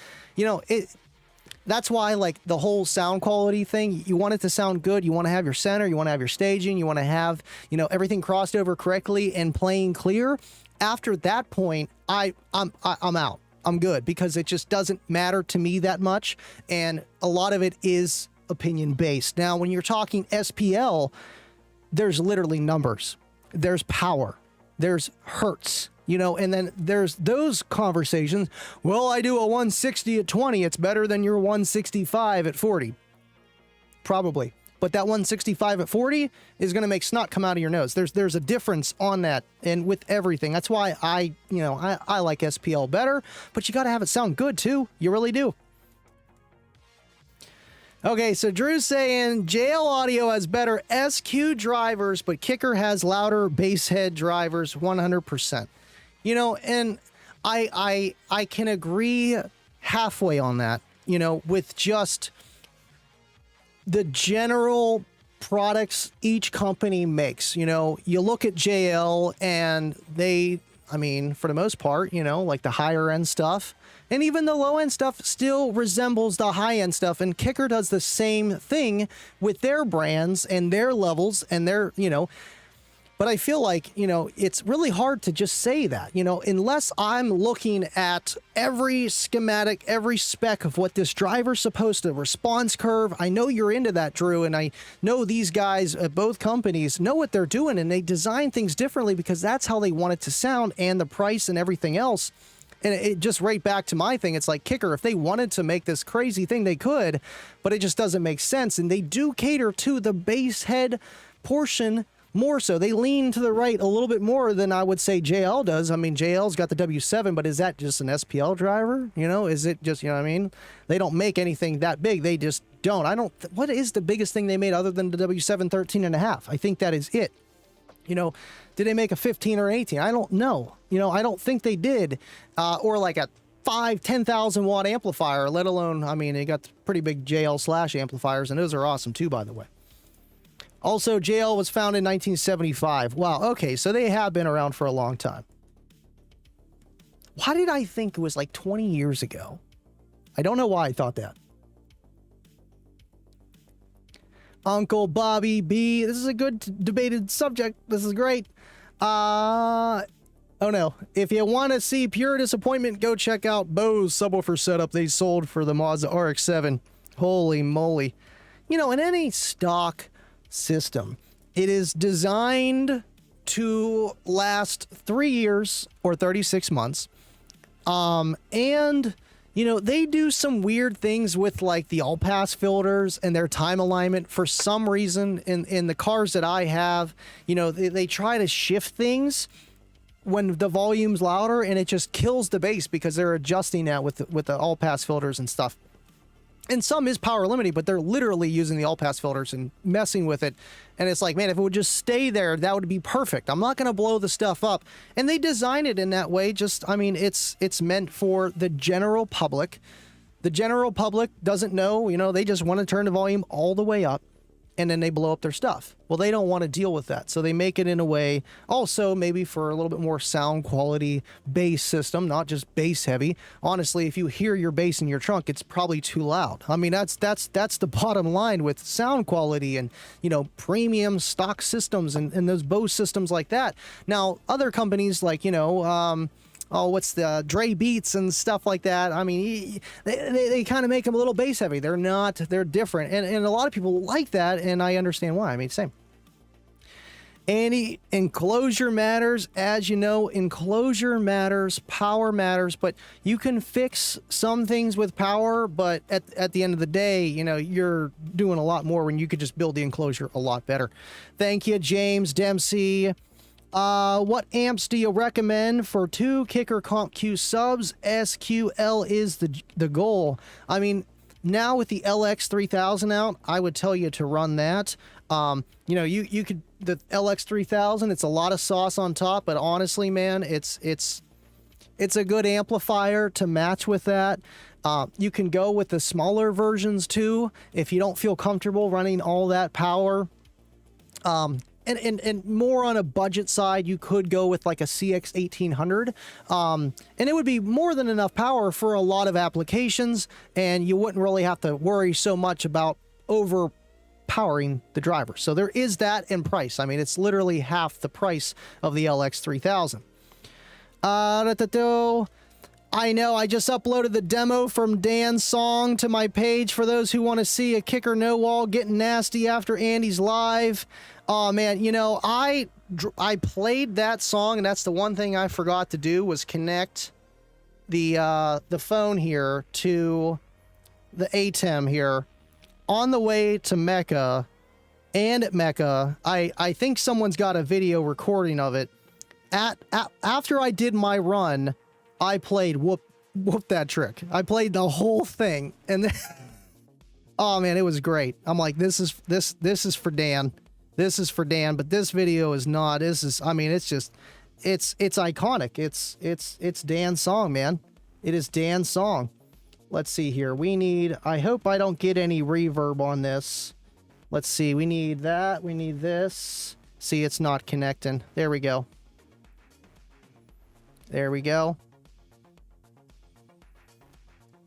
That's why like the whole sound quality thing, you want it to sound good. You want to have your center. You want to have your staging. You want to have, everything crossed over correctly and playing clear. After that point, I'm out. I'm good because it just doesn't matter to me that much. And a lot of it is opinion based. Now, when you're talking SPL, there's literally numbers, there's power, there's hertz, and then there's those conversations. Well, I do a 160 at 20. It's better than your 165 at 40. Probably. but that 165 at 40 is going to make snot come out of your nose. There's a difference on that, and with everything. That's why I like SPL better, but you got to have it sound good too. You really do. Okay, so Drew's saying JL Audio has better SQ drivers, but Kicker has louder bass head drivers 100%. You know, and I can agree halfway on that, you know, with just the general products each company makes. You know, you look at JL and they, I mean, for the most part, you know, like the higher end stuff, and even the low end stuff still resembles the high end stuff. And Kicker does the same thing with their brands and their levels and their, you know, but I feel like, you know, it's really hard to just say that, you know, unless I'm looking at every schematic, every spec of what this driver's supposed to, response curve. I know you're into that, Drew, and I know these guys at both companies know what they're doing, and they design things differently because that's how they want it to sound, and the price and everything else. And it just right back to my thing. It's like Kicker, if they wanted to make this crazy thing, they could, but it just doesn't make sense. And they do cater to the bass head portion more so. They lean to the right a little bit more than I would say JL does. I mean, JL's got the W7, but is that just an SPL driver? You know, is it just, you know what I mean? They don't make anything that big. They just don't. What is the biggest thing they made other than the W7 13.5? I think that is it. You know, did they make a 15 or 18? I don't know. You know, I don't think they did. Or like a 10,000 watt amplifier, let alone, I mean, they got pretty big JL/ amplifiers, and those are awesome too, by the way. Also, JL was founded in 1975. Wow, okay, so they have been around for a long time. Why did I think it was like 20 years ago? I don't know why I thought that. Uncle Bobby B. This is a good debated subject. This is great. Oh no. If you want to see pure disappointment, go check out Bo's subwoofer setup they sold for the Mazda RX-7. Holy moly. You know, in any stock system, it is designed to last 3 years or 36 months. And you know, they do some weird things with like the all-pass filters and their time alignment. For some reason, in the cars that I have, you know, they try to shift things when the volume's louder, and it just kills the bass because they're adjusting that with the all-pass filters and stuff. And some is power limiting, but they're literally using the all-pass filters and messing with it. And it's like, man, if it would just stay there, that would be perfect. I'm not going to blow the stuff up. And they design it in that way. Just, I mean, it's meant for the general public. The general public doesn't know, you know, they just want to turn the volume all the way up, and then they blow up their stuff. Well, they don't want to deal with that. So they make it in a way also maybe for a little bit more sound quality bass system, not just bass heavy. Honestly, if you hear your bass in your trunk, it's probably too loud. I mean, that's the bottom line with sound quality and, you know, premium stock systems and those Bose systems like that. Now, other companies like, you know, what's the Dre Beats and stuff like that. I mean, they kind of make them a little bass heavy. They're not, they're different. And a lot of people like that, and I understand why. I mean, same. Andy, enclosure matters. As you know, enclosure matters, power matters, but you can fix some things with power, but at the end of the day, you know, you're doing a lot more when you could just build the enclosure a lot better. Thank you, James Dempsey. What amps do you recommend for 2 Kicker Comp Q subs? SQL is the goal. I mean, now with the LX3000 out, I would tell you to run that. You know, you could, the LX3000, it's a lot of sauce on top, but honestly, man, it's a good amplifier to match with that. You can go with the smaller versions too if you don't feel comfortable running all that power. And more on a budget side, you could go with like a CX 1800, and it would be more than enough power for a lot of applications, and you wouldn't really have to worry so much about overpowering the driver. So there is that in price. I mean, it's literally half the price of the LX3000. I know, I just uploaded the demo from Dan's song to my page for those who want to see a Kicker no wall getting nasty after Andy's live. Oh man, you know, I played that song, and that's the one thing I forgot to do was connect the phone here to the ATEM here on the way to Mecca and at Mecca. I think someone's got a video recording of it. After I did my run, I played Whoop That Trick. I played the whole thing, and then oh man, it was great. I'm like, this is for Dan. This is for Dan, but this video is not. This is, I mean, it's just, it's iconic. It's Dan's song, man. It is Dan's song. Let's see here. We need, I hope I don't get any reverb on this. Let's see. We need that. We need this. See, it's not connecting. There we go. There we go.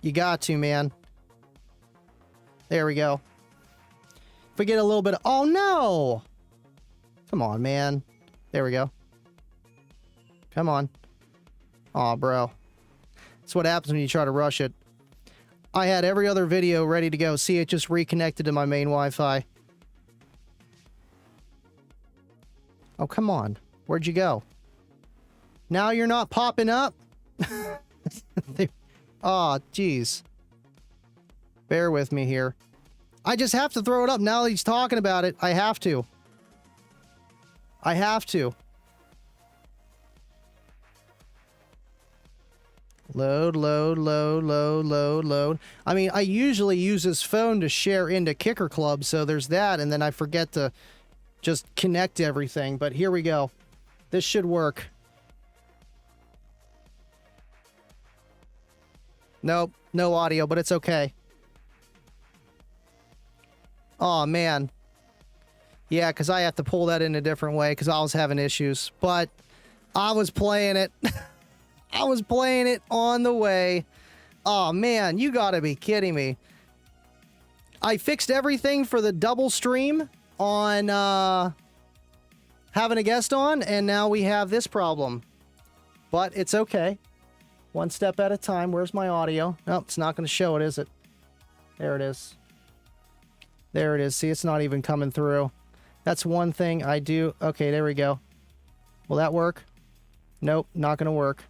You got to, man. There we go. If we get a little bit of, oh no! Come on, man. There we go. Come on. Aw, bro. That's what happens when you try to rush it. I had every other video ready to go. See, it just reconnected to my main Wi-Fi. Oh, come on. Where'd you go? Now you're not popping up? Aw, jeez. Bear with me here. I just have to throw it up now that he's talking about it. I have to. I have to. Load, load, load, load, load, load. I mean, I usually use this phone to share into Kicker Club, so there's that, and then I forget to just connect everything. But here we go. This should work. Nope, no audio, but it's okay. Oh, man. Yeah, because I have to pull that in a different way because I was having issues. But I was playing it. I was playing it on the way. Oh, man, you gotta be kidding me. I fixed everything for the double stream on having a guest on, and now we have this problem. But it's okay. One step at a time. Where's my audio? Nope, it's not going to show it, is it? There it is. There it is. See, it's not even coming through. That's one thing I do. Okay, there we go. Will that work? Nope, not going to work.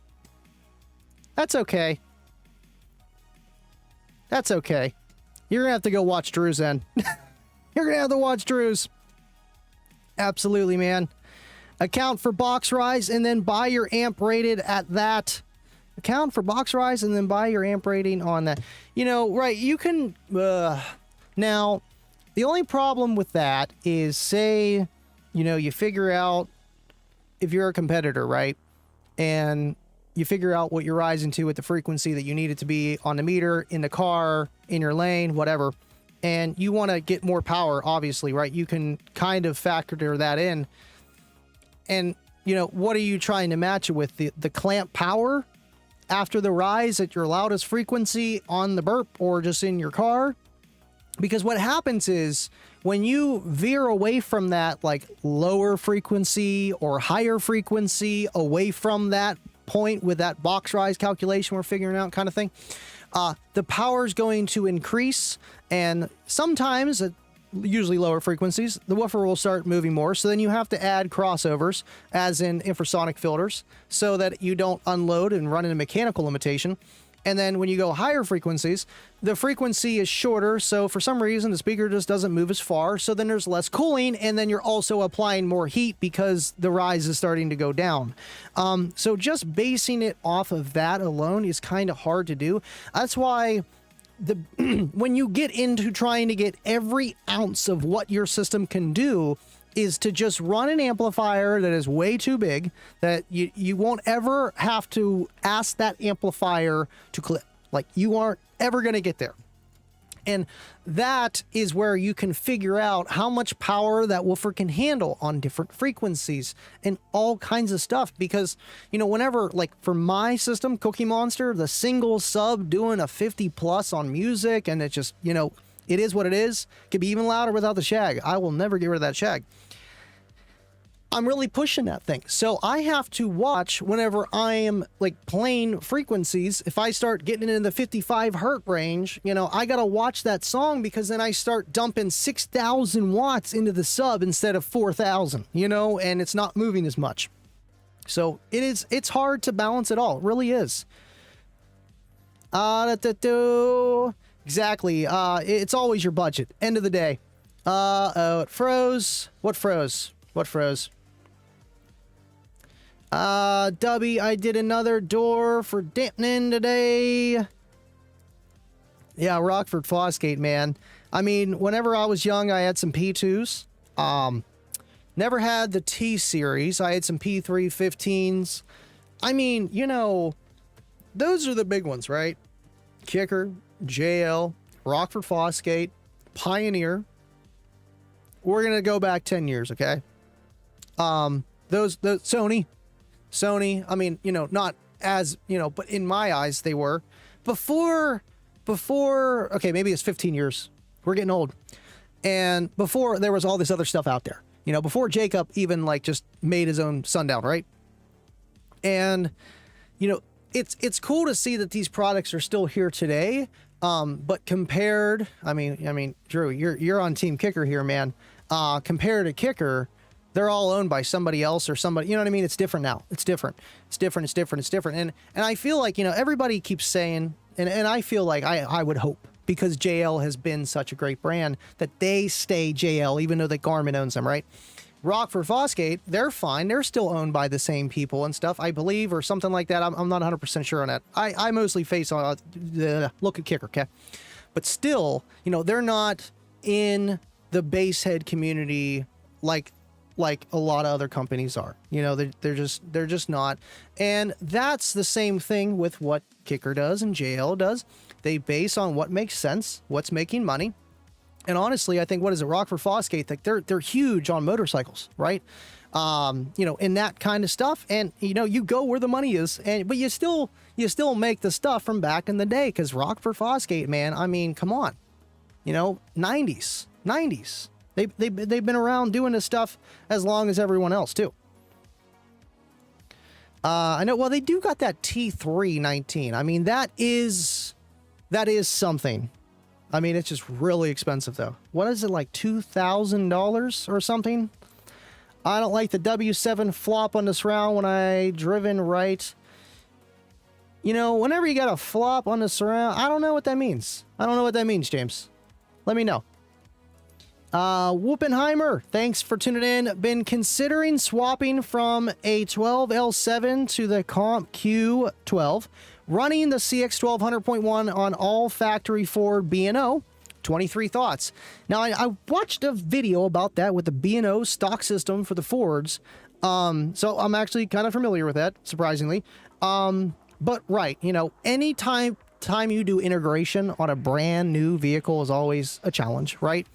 That's okay. That's okay. You're going to have to go watch Drew's then. You're going to have to watch Drew's. Absolutely, man. Account for box rise and then buy your amp rated at that. Account for box rise and then buy your amp rating on that. You know, right, you can... now, the only problem with that is, say, you know, you figure out if you're a competitor, right? And you figure out what you're rising to at the frequency that you need it to be on the meter, in the car, in your lane, whatever. And you want to get more power, obviously, right? You can kind of factor that in. And, you know, what are you trying to match it with? The clamp power after the rise at your loudest frequency on the burp or just in your car? Because what happens is when you veer away from that like lower frequency or higher frequency away from that point with that box rise calculation we're figuring out kind of thing, the power is going to increase, and sometimes at usually lower frequencies, the woofer will start moving more. So then you have to add crossovers, as in infrasonic filters, so that you don't unload and run into mechanical limitation. And then when you go higher frequencies, the frequency is shorter, so for some reason the speaker just doesn't move as far, so then there's less cooling, and then you're also applying more heat because the rise is starting to go down. So just basing it off of that alone is kind of hard to do. That's why when you get into trying to get every ounce of what your system can do is to just run an amplifier that is way too big, that you won't ever have to ask that amplifier to clip. Like, you aren't ever going to get there. And that is where you can figure out how much power that woofer can handle on different frequencies and all kinds of stuff. Because, you know, whenever, like for my system, Cookie Monster, the single sub doing a 50 plus on music, and it just, you know, it is what it is. It could be even louder without the shag. I will never get rid of that shag. I'm really pushing that thing. So I have to watch whenever I am like playing frequencies. If I start getting into the 55 hertz range, you know, I got to watch that song, because then I start dumping 6,000 watts into the sub instead of 4,000, you know, and it's not moving as much. So it's hard to balance it all. It really is. Exactly. It's always your budget. End of the day. Oh, it froze. What froze? What froze? Dubby, I did another door for dampening today. Yeah, Rockford Fosgate, man. I mean, whenever I was young, I had some P2s. Never had the T series. I had some P315s. I mean, you know, those are the big ones, right? Kicker, JL, Rockford Fosgate, Pioneer. We're going to go back 10 years, okay? Those Sony, I mean, you know, not as, you know, but in my eyes, they were. Before, okay, maybe it's 15 years. We're getting old. And before there was all this other stuff out there, you know, before Jacob even like just made his own Sundown, right? And, you know, it's cool to see that these products are still here today. But compared, I mean, Drew, you're on Team Kicker here, man. Compared to Kicker, they're all owned by somebody else or somebody, you know what I mean? It's different now. It's different. And I feel like, you know, everybody keeps saying, and I feel like I would hope, because JL has been such a great brand, that they stay JL, even though that Garmin owns them, right? Rockford Fosgate, they're fine. They're still owned by the same people and stuff, I believe, or something like that. I'm not 100% sure on that. I mostly face on look at Kicker, okay? But still, you know, they're not in the base head community like a lot of other companies are. You know, they're just not. And that's the same thing with what Kicker does and JL does. They base on what makes sense, what's making money. And honestly, I think, what is it, Rockford Fosgate, like they're huge on motorcycles, right? You know, in that kind of stuff. And, you know, you go where the money is, but you still make the stuff from back in the day, because Rockford Fosgate, man, I mean, come on. You know, 90s. They've been around doing this stuff as long as everyone else, too. I know, well, they do got that T319. I mean, that is something. I mean, it's just really expensive, though. What is it, like $2,000 or something? I don't like the W7 flop on this round when I driven right. You know, whenever you got a flop on the surround, I don't know what that means. James. Let me know. Whoopenheimer, thanks for tuning in. Been considering swapping from a 12L7 to the Comp Q12. Running the CX 1200.1 on all factory Ford B&O. 23 thoughts. Now, I watched a video about that with the B&O stock system for the Fords. So I'm actually kind of familiar with that, surprisingly. But right, you know, any time you do integration on a brand new vehicle is always a challenge, right?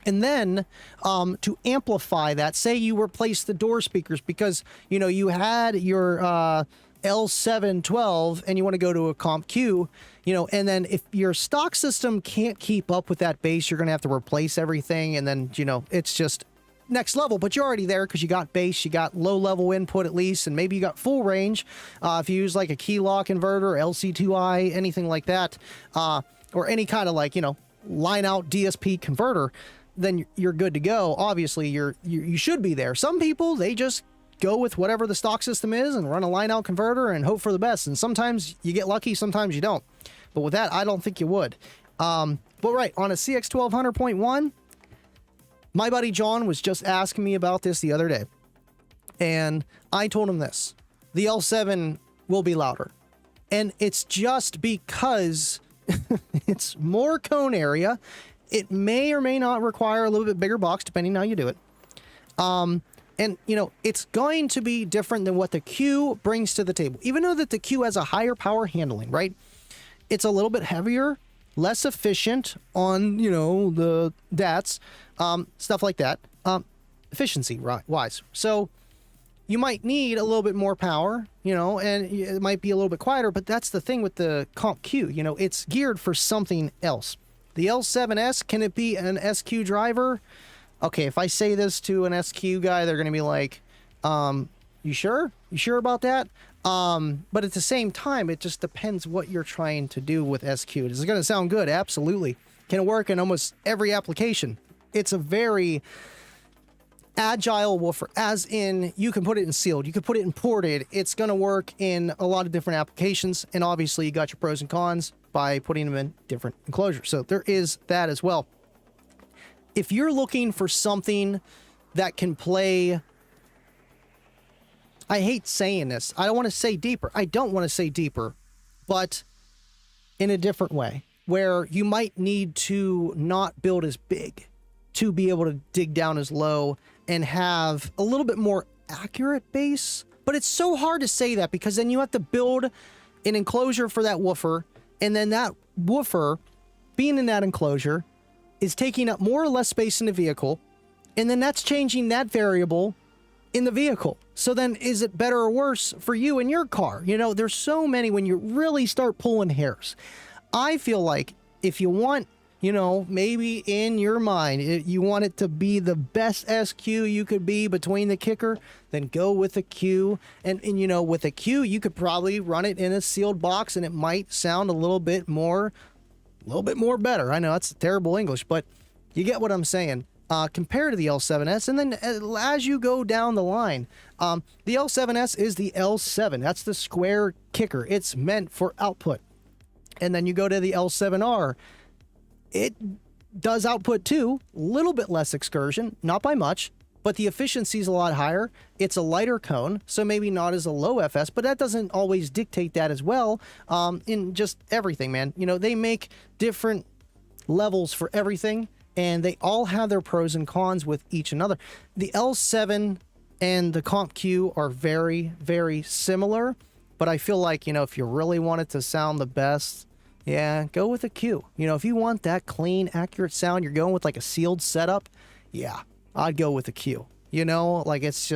And then to amplify that, say you replace the door speakers because, you know, you had your L712 and you want to go to a Comp Q, you know, and then if your stock system can't keep up with that bass, you're going to have to replace everything. And then, you know, it's just next level, but you're already there because you got bass, you got low level input at least, and maybe you got full range. If you use like a key lock inverter, LC2I, anything like that, or any kind of like, you know, line out DSP converter, then you're good to go. Obviously, you should be there. Some people, they just go with whatever the stock system is and run a line out converter and hope for the best. And sometimes you get lucky, sometimes you don't. But with that, I don't think you would. But right, on a CX 1200.1, my buddy John was just asking me about this the other day. And I told him this. The L7 will be louder. And it's just because it's more cone area. It may or may not require a little bit bigger box, depending on how you do it. And, you know, it's going to be different than what the Q brings to the table. Even though that the Q has a higher power handling, right? It's a little bit heavier, less efficient on, you know, the DATs, stuff like that, efficiency-wise. So you might need a little bit more power, you know, and it might be a little bit quieter, but that's the thing with the Comp Q. You know, it's geared for something else. The L7S, can it be an SQ driver? Okay, if I say this to an SQ guy, they're going to be like, you sure? You sure about that? But at the same time, it just depends what you're trying to do with SQ. Is it going to sound good? Absolutely. Can it work in almost every application? It's a very agile woofer, as in you can put it in sealed, you can put it in ported. It's going to work in a lot of different applications. And obviously, you got your pros and cons by putting them in different enclosures. So there is that as well. if you're looking for something that can play, I hate saying this. I don't want to say deeper. I don't want to say deeper, but in a different way, where you might need to not build as big to be able to dig down as low and have a little bit more accurate bass. But it's so hard to say that because then you have to build an enclosure for that woofer, and then that woofer being in that enclosure is taking up more or less space in the vehicle, and then that's changing that variable in the vehicle. So then is it better or worse for you in your car? You know, there's so many when you really start pulling hairs. I feel like if you want, you know, maybe in your mind, you want it to be the best SQ you could be between the kicker, then go with a Q. And you know, with a Q, you could probably run it in a sealed box and it might sound a little bit more better. I know that's terrible English, but you get what I'm saying. Compared to the L7S, and then as you go down the line, the L7S is the L7. That's the square kicker. It's meant for output. And then you go to the L7R. It does output too, a little bit less excursion, not by much, but the efficiency is a lot higher. It's a lighter cone, so maybe not as a low FS, but that doesn't always dictate that as well in just everything, man. You know, they make different levels for everything, and they all have their pros and cons with each another. The L7 and the Comp Q are very, very similar, but I feel like, you know, if you really want it to sound the best, yeah, go with a Q. You know, if you want that clean, accurate sound, you're going with like a sealed setup, yeah, I'd go with a Q. You know, like it's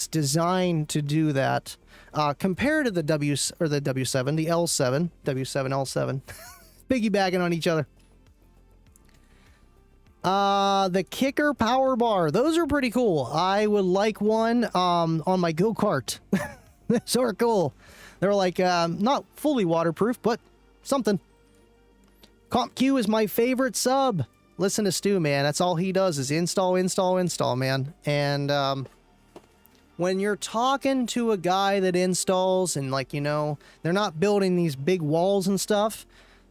designed to do that. Compared to the W7, the L7, W7, L7, piggybacking on each other. The kicker power bar, those are pretty cool. I would like one on my go-kart. Those are cool. They're like not fully waterproof, but something. Comp Q is my favorite sub. Listen to Stu, man. That's all he does is install, man. And when you're talking to a guy that installs and, like, you know, they're not building these big walls and stuff,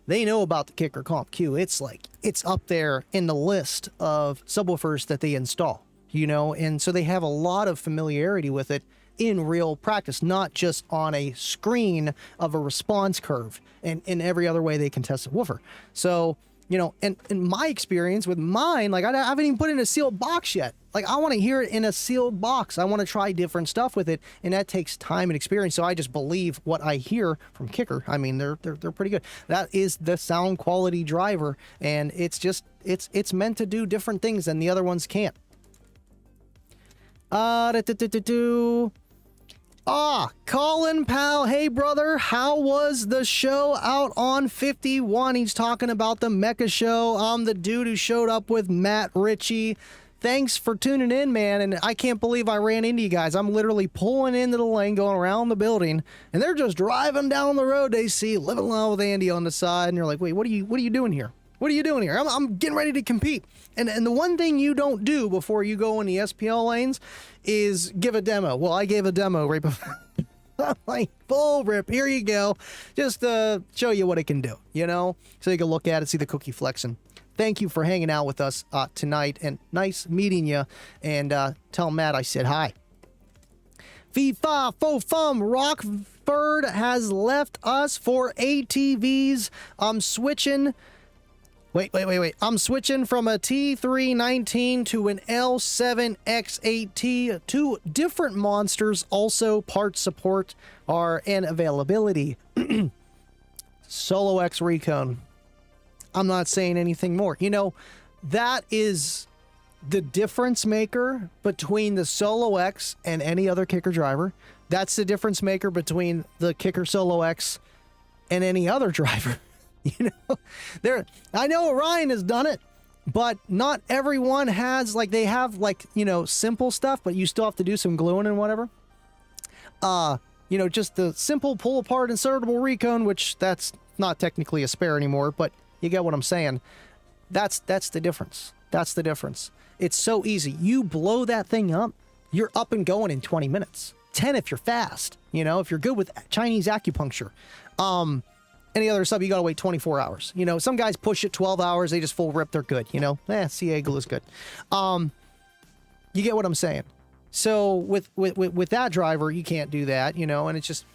they know about the kicker Comp Q. It's like, it's up there in the list of subwoofers that they install, you know, and so they have a lot of familiarity with it in real practice, not just on a screen of a response curve and in every other way they can test a woofer. So, you know, and in my experience with mine, like I haven't even put it in a sealed box yet. Like I want to hear it in a sealed box. I want to try different stuff with it, and that takes time and experience. So I just believe what I hear from Kicker. I mean, they're pretty good. That is the sound quality driver, and it's just it's meant to do different things than the other ones can't. Colin Powell, hey brother, how was the show out on 51? He's talking about the Mecha show. I'm the dude who showed up with Matt Ritchie. Thanks for tuning in, man, and I can't believe I ran into you guys. I'm literally pulling into the lane, going around the building, and they're just driving down the road. They see Living Along with Andy on the side, and you're like, wait, what are you doing here? What are you doing here? I'm getting ready to compete. And the one thing you don't do before you go in the SPL lanes is give a demo. Well, I gave a demo right before. I'm like, full rip, here you go. Just to show you what it can do, you know? So you can look at it, see the cookie flexing. Thank you for hanging out with us tonight, and nice meeting you. And tell Matt I said hi. FIFA Fo Fum Rockford has left us for ATVs. I'm switching. Wait. I'm switching from a T319 to an L7X8T. Two different monsters. Also, part support are in availability. Solo X Recon. I'm not saying anything more. You know, that is the difference maker between the Solo X and any other kicker driver. That's the difference maker between the kicker Solo X and any other driver. You know, I know Orion has done it, but not everyone has, like, they have, like, you know, simple stuff, but you still have to do some gluing and whatever. You know, just the simple pull apart insertable recon, which that's not technically a spare anymore, but you get what I'm saying. That's the difference. That's the difference. It's so easy. You blow that thing up, you're up and going in 20 minutes. 10 if you're fast, you know, if you're good with Chinese acupuncture. Any other sub, you gotta wait 24 hours. You know, some guys push it 12 hours, they just full rip, they're good, you know? CA glue is good. You get what I'm saying. So with that driver, you can't do that, you know, and it's just,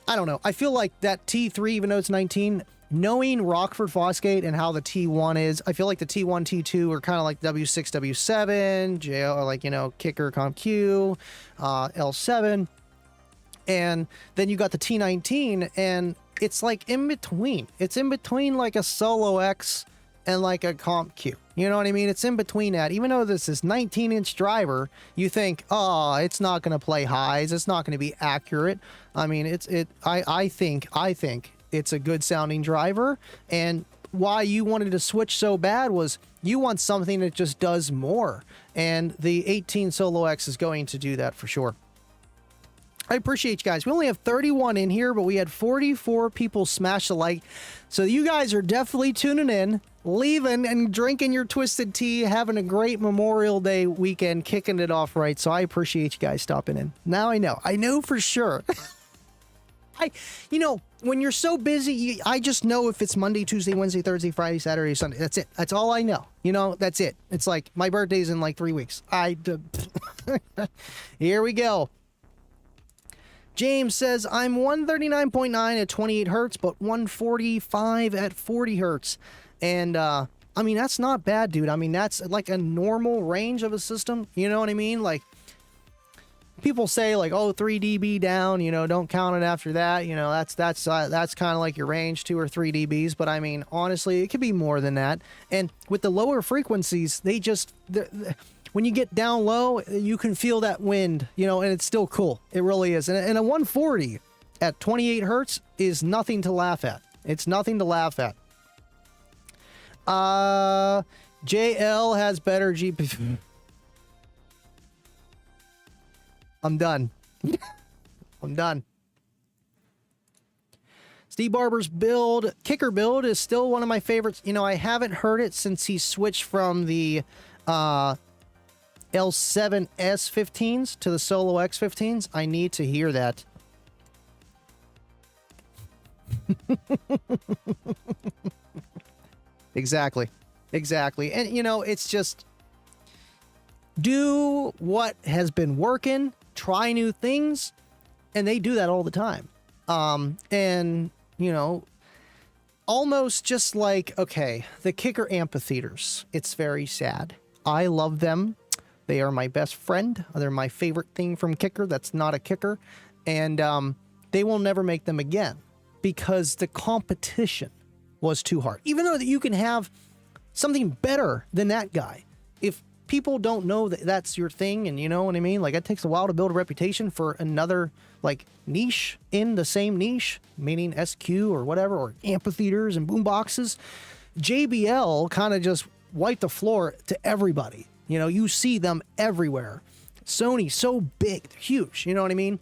I don't know. I feel like that T3, even though it's 19, knowing Rockford Fosgate and how the T1 is, I feel like the T1, T2 are kind of like W6, W7, JL, or like, you know, Kicker, CompQ, L7. And then you got the T19, and it's like in between. It's in between like a Solo X and like a Comp Q. You know what I mean? It's in between that. Even though this is 19-inch driver, you think, oh, it's not going to play highs. It's not going to be accurate. I mean, I think it's a good sounding driver. And why you wanted to switch so bad was you want something that just does more. And the 18 Solo X is going to do that for sure. I appreciate you guys. We only have 31 in here, but we had 44 people smash the like. So you guys are definitely tuning in, leaving and drinking your twisted tea, having a great Memorial Day weekend, kicking it off right. So I appreciate you guys stopping in. Now I know for sure. You know, when you're so busy, I just know if it's Monday, Tuesday, Wednesday, Thursday, Friday, Saturday, Sunday. That's it. That's all I know. You know, that's it. It's like my birthday's in like 3 weeks. Here we go. James says, I'm 139.9 at 28 hertz, but 145 at 40 hertz. And, I mean, that's not bad, dude. I mean, that's like a normal range of a system. You know what I mean? Like, people say, like, oh, 3 dB down, you know, don't count it after that. You know, that's kind of like your range, 2 or 3 dBs. But, I mean, honestly, it could be more than that. And with the lower frequencies, they just... when you get down low, you can feel that wind, you know, and it's still cool. It really is. And a 140 at 28 hertz is nothing to laugh at. It's nothing to laugh at. JL has better GPU. I'm done. I'm done. Steve Barber's kicker build is still one of my favorites. You know, I haven't heard it since he switched from the L7S 15s to the Solo X 15s. I need to hear that. Exactly. And, you know, it's just do what has been working, try new things, and they do that all the time. And, you know, almost just like, okay, the kicker amphitheaters. It's very sad. I love them. They are my best friend. They're my favorite thing from Kicker that's not a kicker. And they will never make them again because the competition was too hard. Even though that you can have something better than that guy. If people don't know that that's your thing, and you know what I mean? Like, it takes a while to build a reputation for another, like, niche in the same niche, meaning SQ or whatever, or amphitheaters and boomboxes. JBL kind of just wiped the floor to everybody. You know, you see them everywhere. Sony, so big, huge, you know what I mean?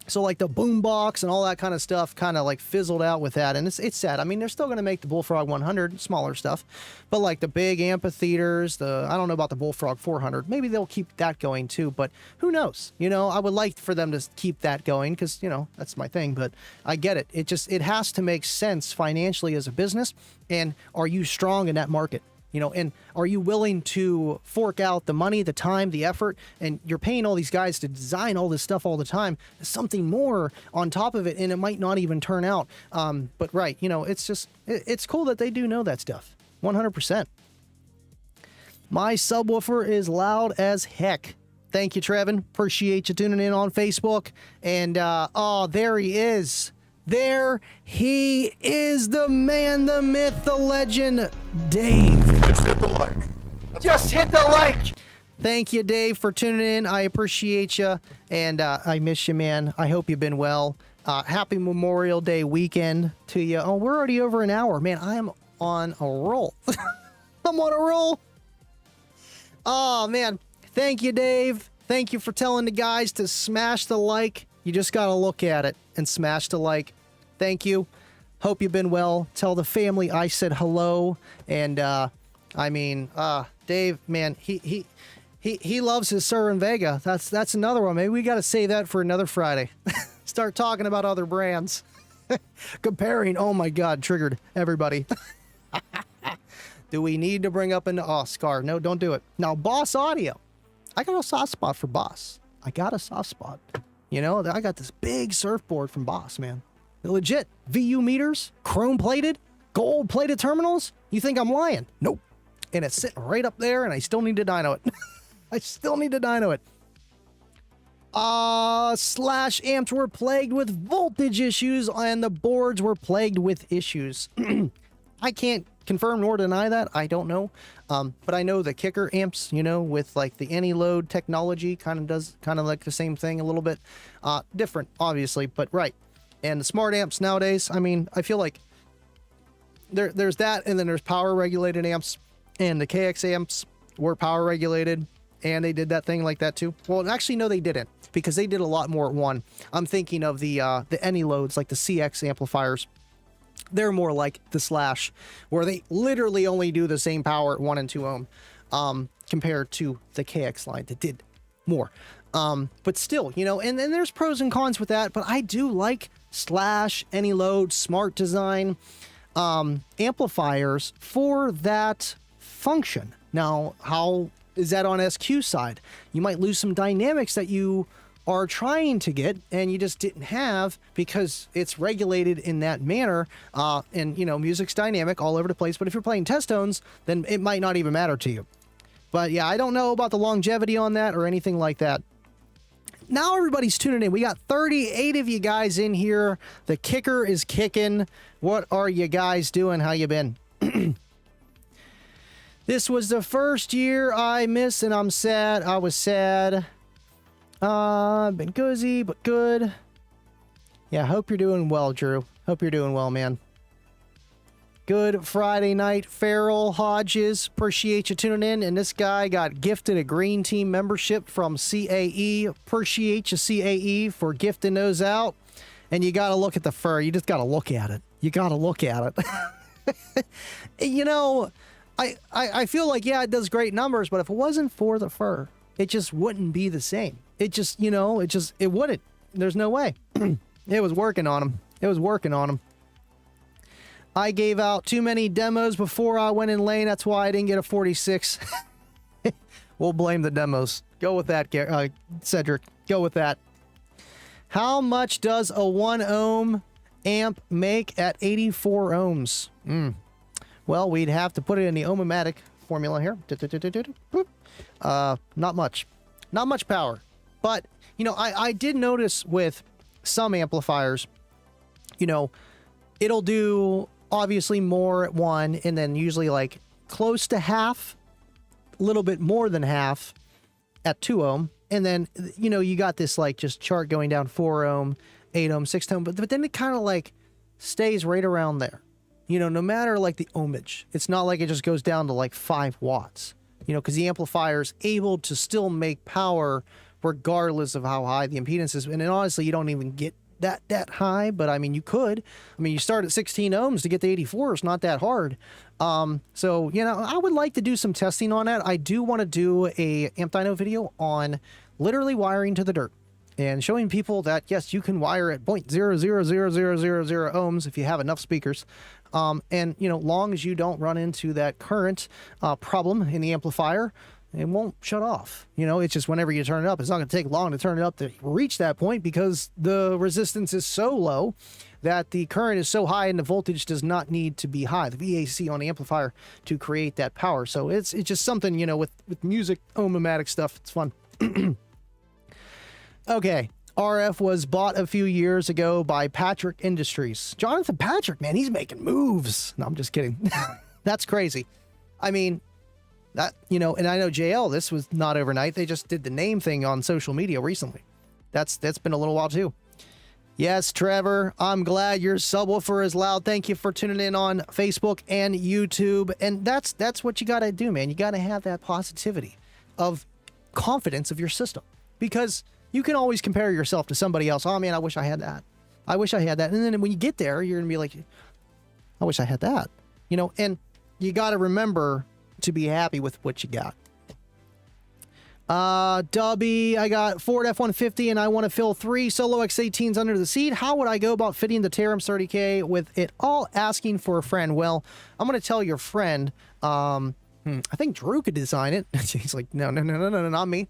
So, like, the boombox and all that kind of stuff kind of, like, fizzled out with that. And it's sad. I mean, they're still going to make the Bullfrog 100, smaller stuff. But, like, the big amphitheaters, I don't know about the Bullfrog 400. Maybe they'll keep that going, too. But who knows? You know, I would like for them to keep that going because, you know, that's my thing. But I get it. It has to make sense financially as a business. And are you strong in that market? You know, and are you willing to fork out the money, the time, the effort, and you're paying all these guys to design all this stuff all the time, something more on top of it, and it might not even turn out. But right, you know, it's just, it's cool that they do know that stuff. 100%. My subwoofer is loud as heck. Thank you, Trevin. Appreciate you tuning in on Facebook. And, oh, there he is. There he is, the man, the myth, the legend, Dave. Just hit the like. Just hit the like. Thank you, Dave, for tuning in. I appreciate you, and I miss you, man. I hope you've been well. Happy Memorial Day weekend to you. Oh, we're already over an hour. Man, I am on a roll. I'm on a roll. Oh, man. Thank you, Dave. Thank you for telling the guys to smash the like. You just got to look at it and smash the like. Thank you. Hope you've been well. Tell the family I said hello. And, I mean, Dave, man, he loves his Sir and Vega. That's another one. Maybe we got to save that for another Friday. Start talking about other brands. Comparing, oh my God, triggered everybody. Do we need to bring up an Scar? No, don't do it. Now, Boss Audio. I got a soft spot for Boss. I got a soft spot. You know, I got this big surfboard from Boss, man. They're legit. VU meters, chrome plated, gold plated terminals. You think I'm lying? Nope. And it's sitting right up there, and I still need to dyno it. I still need to dyno it. Slash amps were plagued with voltage issues, and the boards were plagued with issues. I can't confirm nor deny that. I don't know. But I know the kicker amps, you know, with like the anti-load technology kind of does kind of like the same thing a little bit. Different, obviously, but right. And the smart amps nowadays, I mean, I feel like there's that, and then there's power regulated amps, and the KX amps were power regulated, and they did that thing like that too. Well, actually, no, they didn't, because they did a lot more at one. I'm thinking of the anti-loads, like the CX amplifiers. They're more like the Slash, where they literally only do the same power at 1 and 2 ohm, compared to the KX line that did more. But still, you know, and there's pros and cons with that, but I do like Slash, anti-load, smart design, amplifiers for that function. Now, how is that on SQ side? You might lose some dynamics that you are trying to get and you just didn't have because it's regulated in that manner. And, you know, music's dynamic all over the place. But if you're playing test tones, then it might not even matter to you. But yeah, I don't know about the longevity on that or anything like that. Now everybody's tuning in. We got 38 of you guys in here. The kicker is kicking. What are you guys doing? How you been? This was the first year I missed, and I'm sad. I was sad. Been cozy, but good. Yeah, hope you're doing well, Drew. Hope you're doing well, man. Good Friday night, Farrell Hodges. Appreciate you tuning in. And this guy got gifted a Green Team membership from CAE. Appreciate you, CAE, for gifting those out. And you got to look at the fur. You just got to look at it. You got to look at it. You know, I feel like, yeah, it does great numbers, but if it wasn't for the fur, it just wouldn't be the same. It just, you know, it wouldn't. There's no way. It was working on him. It was working on him. I gave out too many demos before I went in lane. That's why I didn't get a 46. We'll blame the demos. Go with that, Cedric. Go with that. How much does a 1 ohm amp make at 84 ohms? Well, we'd have to put it in the ohmomatic formula here. Not much. Not much power. But, you know, I did notice with some amplifiers, you know, it'll do obviously more at 1 and then usually like close to half, a little bit more than half at 2 ohm. And then, you know, you got this like just chart going down 4 ohm, 8 ohm, 6 ohm, but then it kind of like stays right around there. You know, no matter like the ohmage, it's not like it just goes down to like 5 watts, you know, because the amplifier is able to still make power regardless of how high the impedance is. And then honestly, you don't even get that high, but I mean, you could. I mean, you start at 16 ohms to get to 84. It's not that hard. So, you know, I would like to do some testing on that. I do want to do a amp dyno video on literally wiring to the dirt and showing people that, yes, you can wire at 0.000000 ohms if you have enough speakers. And, you know, long as you don't run into that current problem in the amplifier, it won't shut off. You know, it's just whenever you turn it up, it's not going to take long to turn it up to reach that point because the resistance is so low that the current is so high and the voltage does not need to be high, the VAC on the amplifier, to create that power. So it's just something, you know, with music, ohmomatic stuff, it's fun. Okay. RF was bought a few years ago by Patrick Industries. Jonathan Patrick, man, he's making moves. No, I'm just kidding. That's crazy. I mean, that, you know, and I know JL, this was not overnight. They just did the name thing on social media recently. That's been a little while too. Yes, Trevor, I'm glad your subwoofer is loud. Thank you for tuning in on Facebook and YouTube. And that's what you got to do, man. You got to have that positivity of confidence of your system, because you can always compare yourself to somebody else. Oh man, I wish I had that. I wish I had that. And then when you get there, you're going to be like, I wish I had that, you know, and you got to remember to be happy with what you got. Dubby, I got Ford F-150 and I want to fill 3 Solo X18s under the seat. How would I go about fitting the Tarum's 30K with it all asking for a friend? Well, I'm going to tell your friend, I think Drew could design it. He's like, no, not me.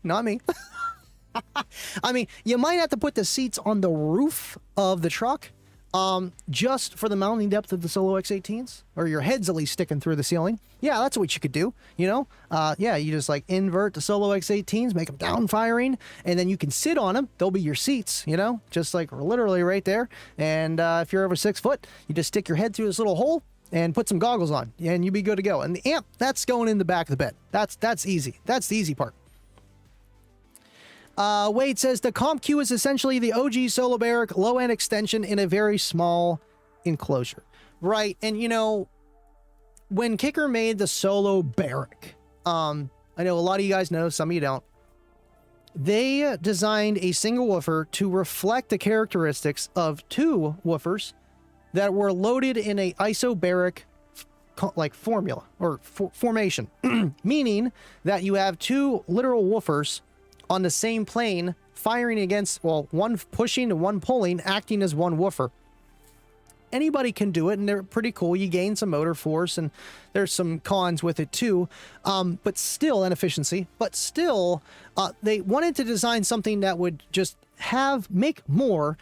I mean, you might have to put the seats on the roof of the truck, just for the mounting depth of the Solo X18s, or your head's at least sticking through the ceiling. Yeah, that's what you could do, you know? Yeah, you just like invert the Solo X18s, make them down firing, and then you can sit on them. They'll be your seats, you know, just like literally right there. And if you're over 6 foot, you just stick your head through this little hole and put some goggles on, and you'll be good to go. And the amp, that's going in the back of the bed. That's easy. That's the easy part. Wade says the Comp Q is essentially the OG Solo Barrack low-end extension in a very small enclosure. Right, and you know, when Kicker made the Solo Barrack, I know a lot of you guys know, some of you don't, they designed a single woofer to reflect the characteristics of 2 woofers that were loaded in a isobaric like formula or formation, meaning that you have 2 literal woofers on the same plane firing against, well, one pushing and one pulling, acting as one woofer. Anybody can do it, and they're pretty cool. You gain some motor force, and there's some cons with it too, but still inefficiency. But still, they wanted to design something that would just make more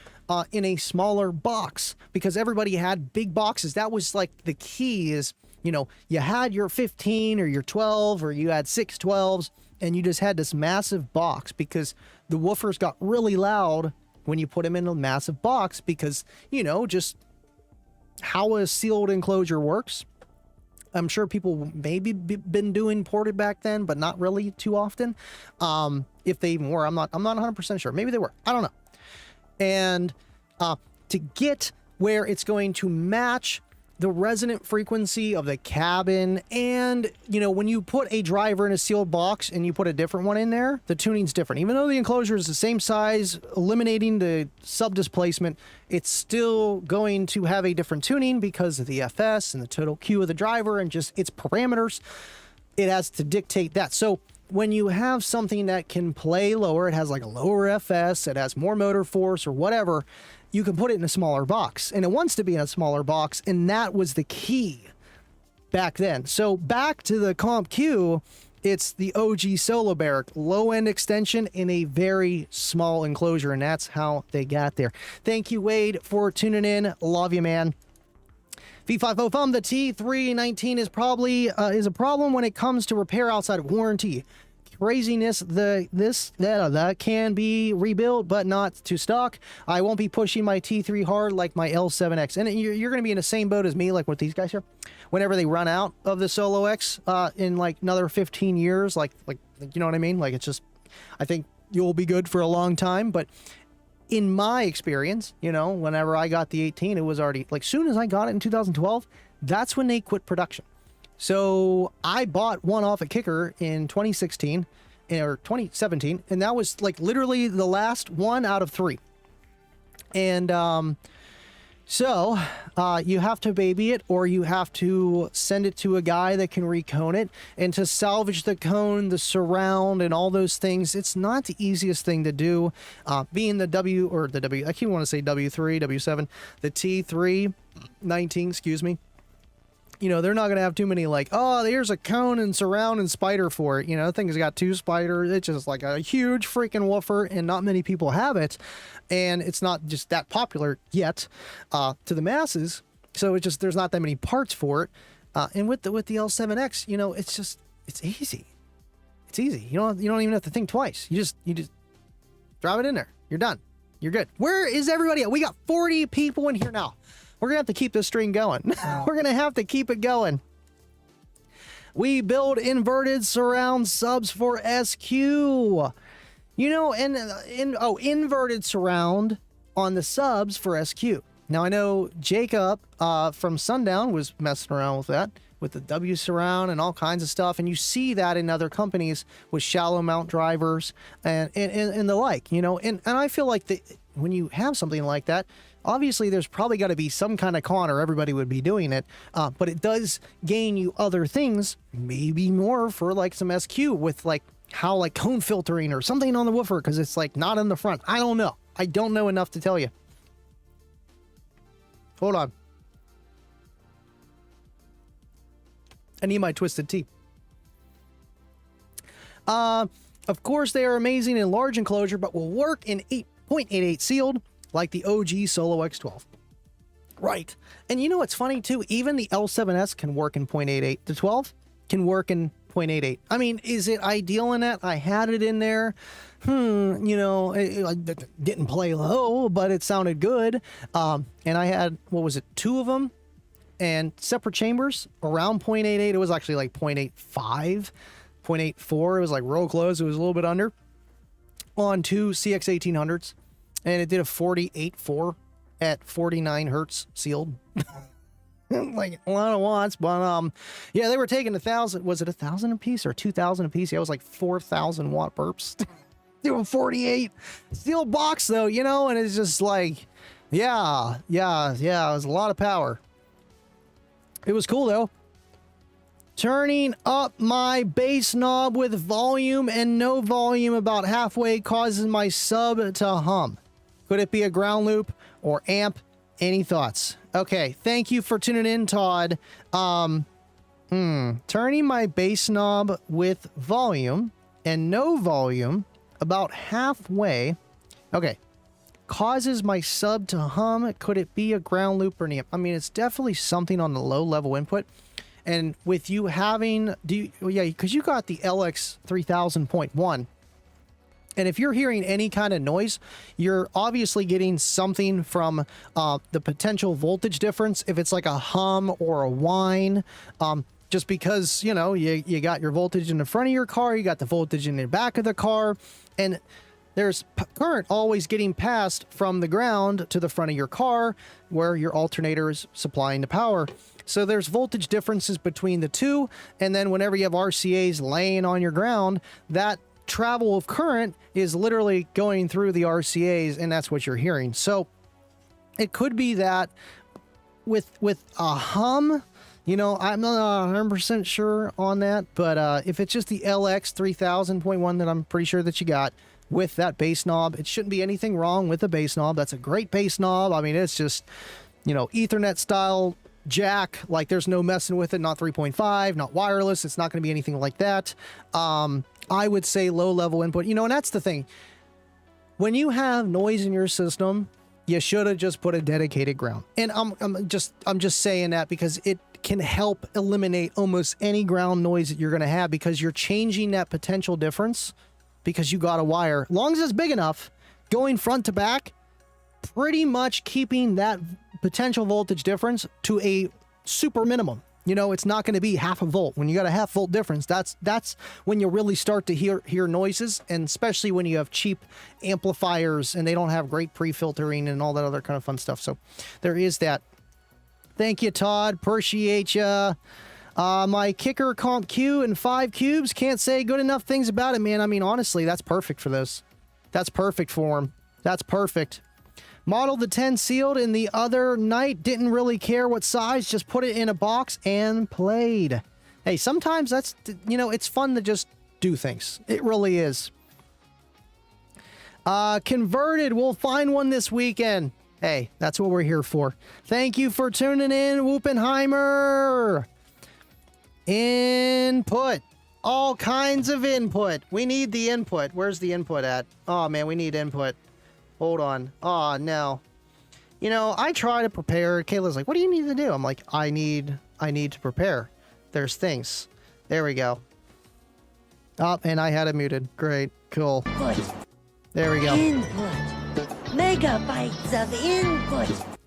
in a smaller box, because everybody had big boxes. That was like the key is, you know, you had your 15 or your 12, or you had 6 12s, and you just had this massive box, because the woofers got really loud when you put them in a massive box, because, you know, just how a sealed enclosure works. I'm sure people maybe been doing ported back then, but not really too often. If they even were, I'm not 100% sure. Maybe they were. I don't know. And to get where it's going to match the resonant frequency of the cabin, and, you know, when you put a driver in a sealed box and you put a different one in there, the tuning's different. Even though the enclosure is the same size, eliminating the sub displacement, it's still going to have a different tuning because of the FS and the total Q of the driver and just its parameters. It has to dictate that. So when you have something that can play lower, it has like a lower FS, it has more motor force or whatever, you can put it in a smaller box, and it wants to be in a smaller box, and that was the key back then. So back to the Comp Q, it's the OG Solo Barrack low-end extension in a very small enclosure, and that's how they got there. Thank you, Wade, for tuning in. Love you, man. V50 Thumb, the T319 is probably is a problem when it comes to repair outside of warranty. Craziness, that can be rebuilt, but not to stock. I won't be pushing my T3 hard like my L7X. And you're going to be in the same boat as me, like with these guys here. Whenever they run out of the Solo X in like another 15 years, like you know what I mean? Like, it's just, I think you'll be good for a long time. But in my experience, you know, whenever I got the 18, it was already, like, soon as I got it in 2012, that's when they quit production. So I bought one off at Kicker in 2016 or 2017, and that was like literally the last one out of 3. And so you have to baby it, or you have to send it to a guy that can recone it. And to salvage the cone, the surround, and all those things, it's not the easiest thing to do. Being the I keep want to say W3, W7, the T319, excuse me. You know, they're not going to have too many like, oh, here's a cone and surround and spider for it. You know, the thing's got 2 spiders. It's just like a huge freaking woofer, and not many people have it. And it's not just that popular yet to the masses. So it's just, there's not that many parts for it. And with the L7X, you know, it's easy. It's easy. You don't even have to think twice. You just drop it in there. You're done. You're good. Where is everybody at? We got 40 people in here now. We're going to have to keep this string going. We're going to have to keep it going. We build inverted surround subs for SQ. You know, and inverted surround on the subs for SQ. Now, I know Jacob from Sundown was messing around with that, with the W surround and all kinds of stuff. And you see that in other companies with shallow mount drivers and the like, you know. And I feel like when you have something like that, obviously there's probably got to be some kind of con, or everybody would be doing it. But it does gain you other things, maybe more for like some SQ with like how like cone filtering or something on the woofer because it's like not in the front. I don't know. I don't know enough to tell you. Hold on. I need my twisted tea. Of course, they are amazing in large enclosure, but will work in 8.88 sealed like the OG Solo X12. Right. And you know what's funny too? Even the L7S can work in 0.88. The 12 can work in 0.88. I mean, is it ideal in that? I had it in there. You know, it didn't play low, but it sounded good. And I had, what was it, 2 of them? And separate chambers around 0.88. It was actually like 0.85, 0.84. It was like real close. It was a little bit under on 2 CX1800s. And it did a 48.4 at 49 hertz sealed. Like a lot of watts, but yeah, they were taking 1,000. Was it 1,000 a piece or 2,000 a piece? Yeah, it was like 4,000 watt burps. Doing 48 steel box though, you know, and it's just like, yeah, it was a lot of power. It was cool though. Turning up my bass knob with volume and no volume about halfway causes my sub to hum. Could it be a ground loop or amp? Any thoughts? Okay, thank you for tuning in, Todd. Turning my bass knob with volume and no volume about halfway. Okay. Causes my sub to hum. Could it be a ground loop or an amp? I mean, it's definitely something on the low level input. And with you having, because you got the LX 3000.1. And if you're hearing any kind of noise, you're obviously getting something from the potential voltage difference. If it's like a hum or a whine, just because, you know, you got your voltage in the front of your car, you got the voltage in the back of the car, and there's current always getting passed from the ground to the front of your car where your alternator is supplying the power. So there's voltage differences between the two. And then whenever you have RCAs laying on your ground, that travel of current is literally going through the RCAs, and that's what you're hearing. So it could be that with a hum, you know, I'm not 100% sure on that, but if it's just the LX 3000.1 that I'm pretty sure that you got with that bass knob, it shouldn't be anything wrong with the bass knob. That's a great bass knob. I mean, it's just, you know, Ethernet style jack, like there's no messing with it, not 3.5, not wireless. It's not going to be anything like that. I would say low level input, you know, and that's the thing. When you have noise in your system, you should have just put a dedicated ground. And I'm just saying that because it can help eliminate almost any ground noise that you're going to have, because you're changing that potential difference because you got a wire. As long as it's big enough, going front to back, pretty much keeping that potential voltage difference to a super minimum. You know, it's not going to be half a volt. When you got a half volt difference, that's when you really start to hear noises, and especially when you have cheap amplifiers and they don't have great pre-filtering and all that other kind of fun stuff. So there is that. Thank you, Todd. Appreciate ya. My kicker comp Q and 5 cubes. Can't say good enough things about it, man. I mean, honestly, that's perfect for those. That's perfect for him. That's perfect. Modeled the 10 sealed in the other night. Didn't really care what size. Just put it in a box and played. Hey, sometimes that's, you know, it's fun to just do things. It really is. Converted. We'll find one this weekend. Hey, that's what we're here for. Thank you for tuning in, Whoopenheimer. Input. All kinds of input. We need the input. Where's the input at? Oh, man, we need input. Hold on. Oh, no. You know, I try to prepare. Kayla's like, what do you need to do? I'm like, I need to prepare. There's things. There we go. Oh, and I had it muted. Great. Cool. Input. There we go. Input. Megabytes of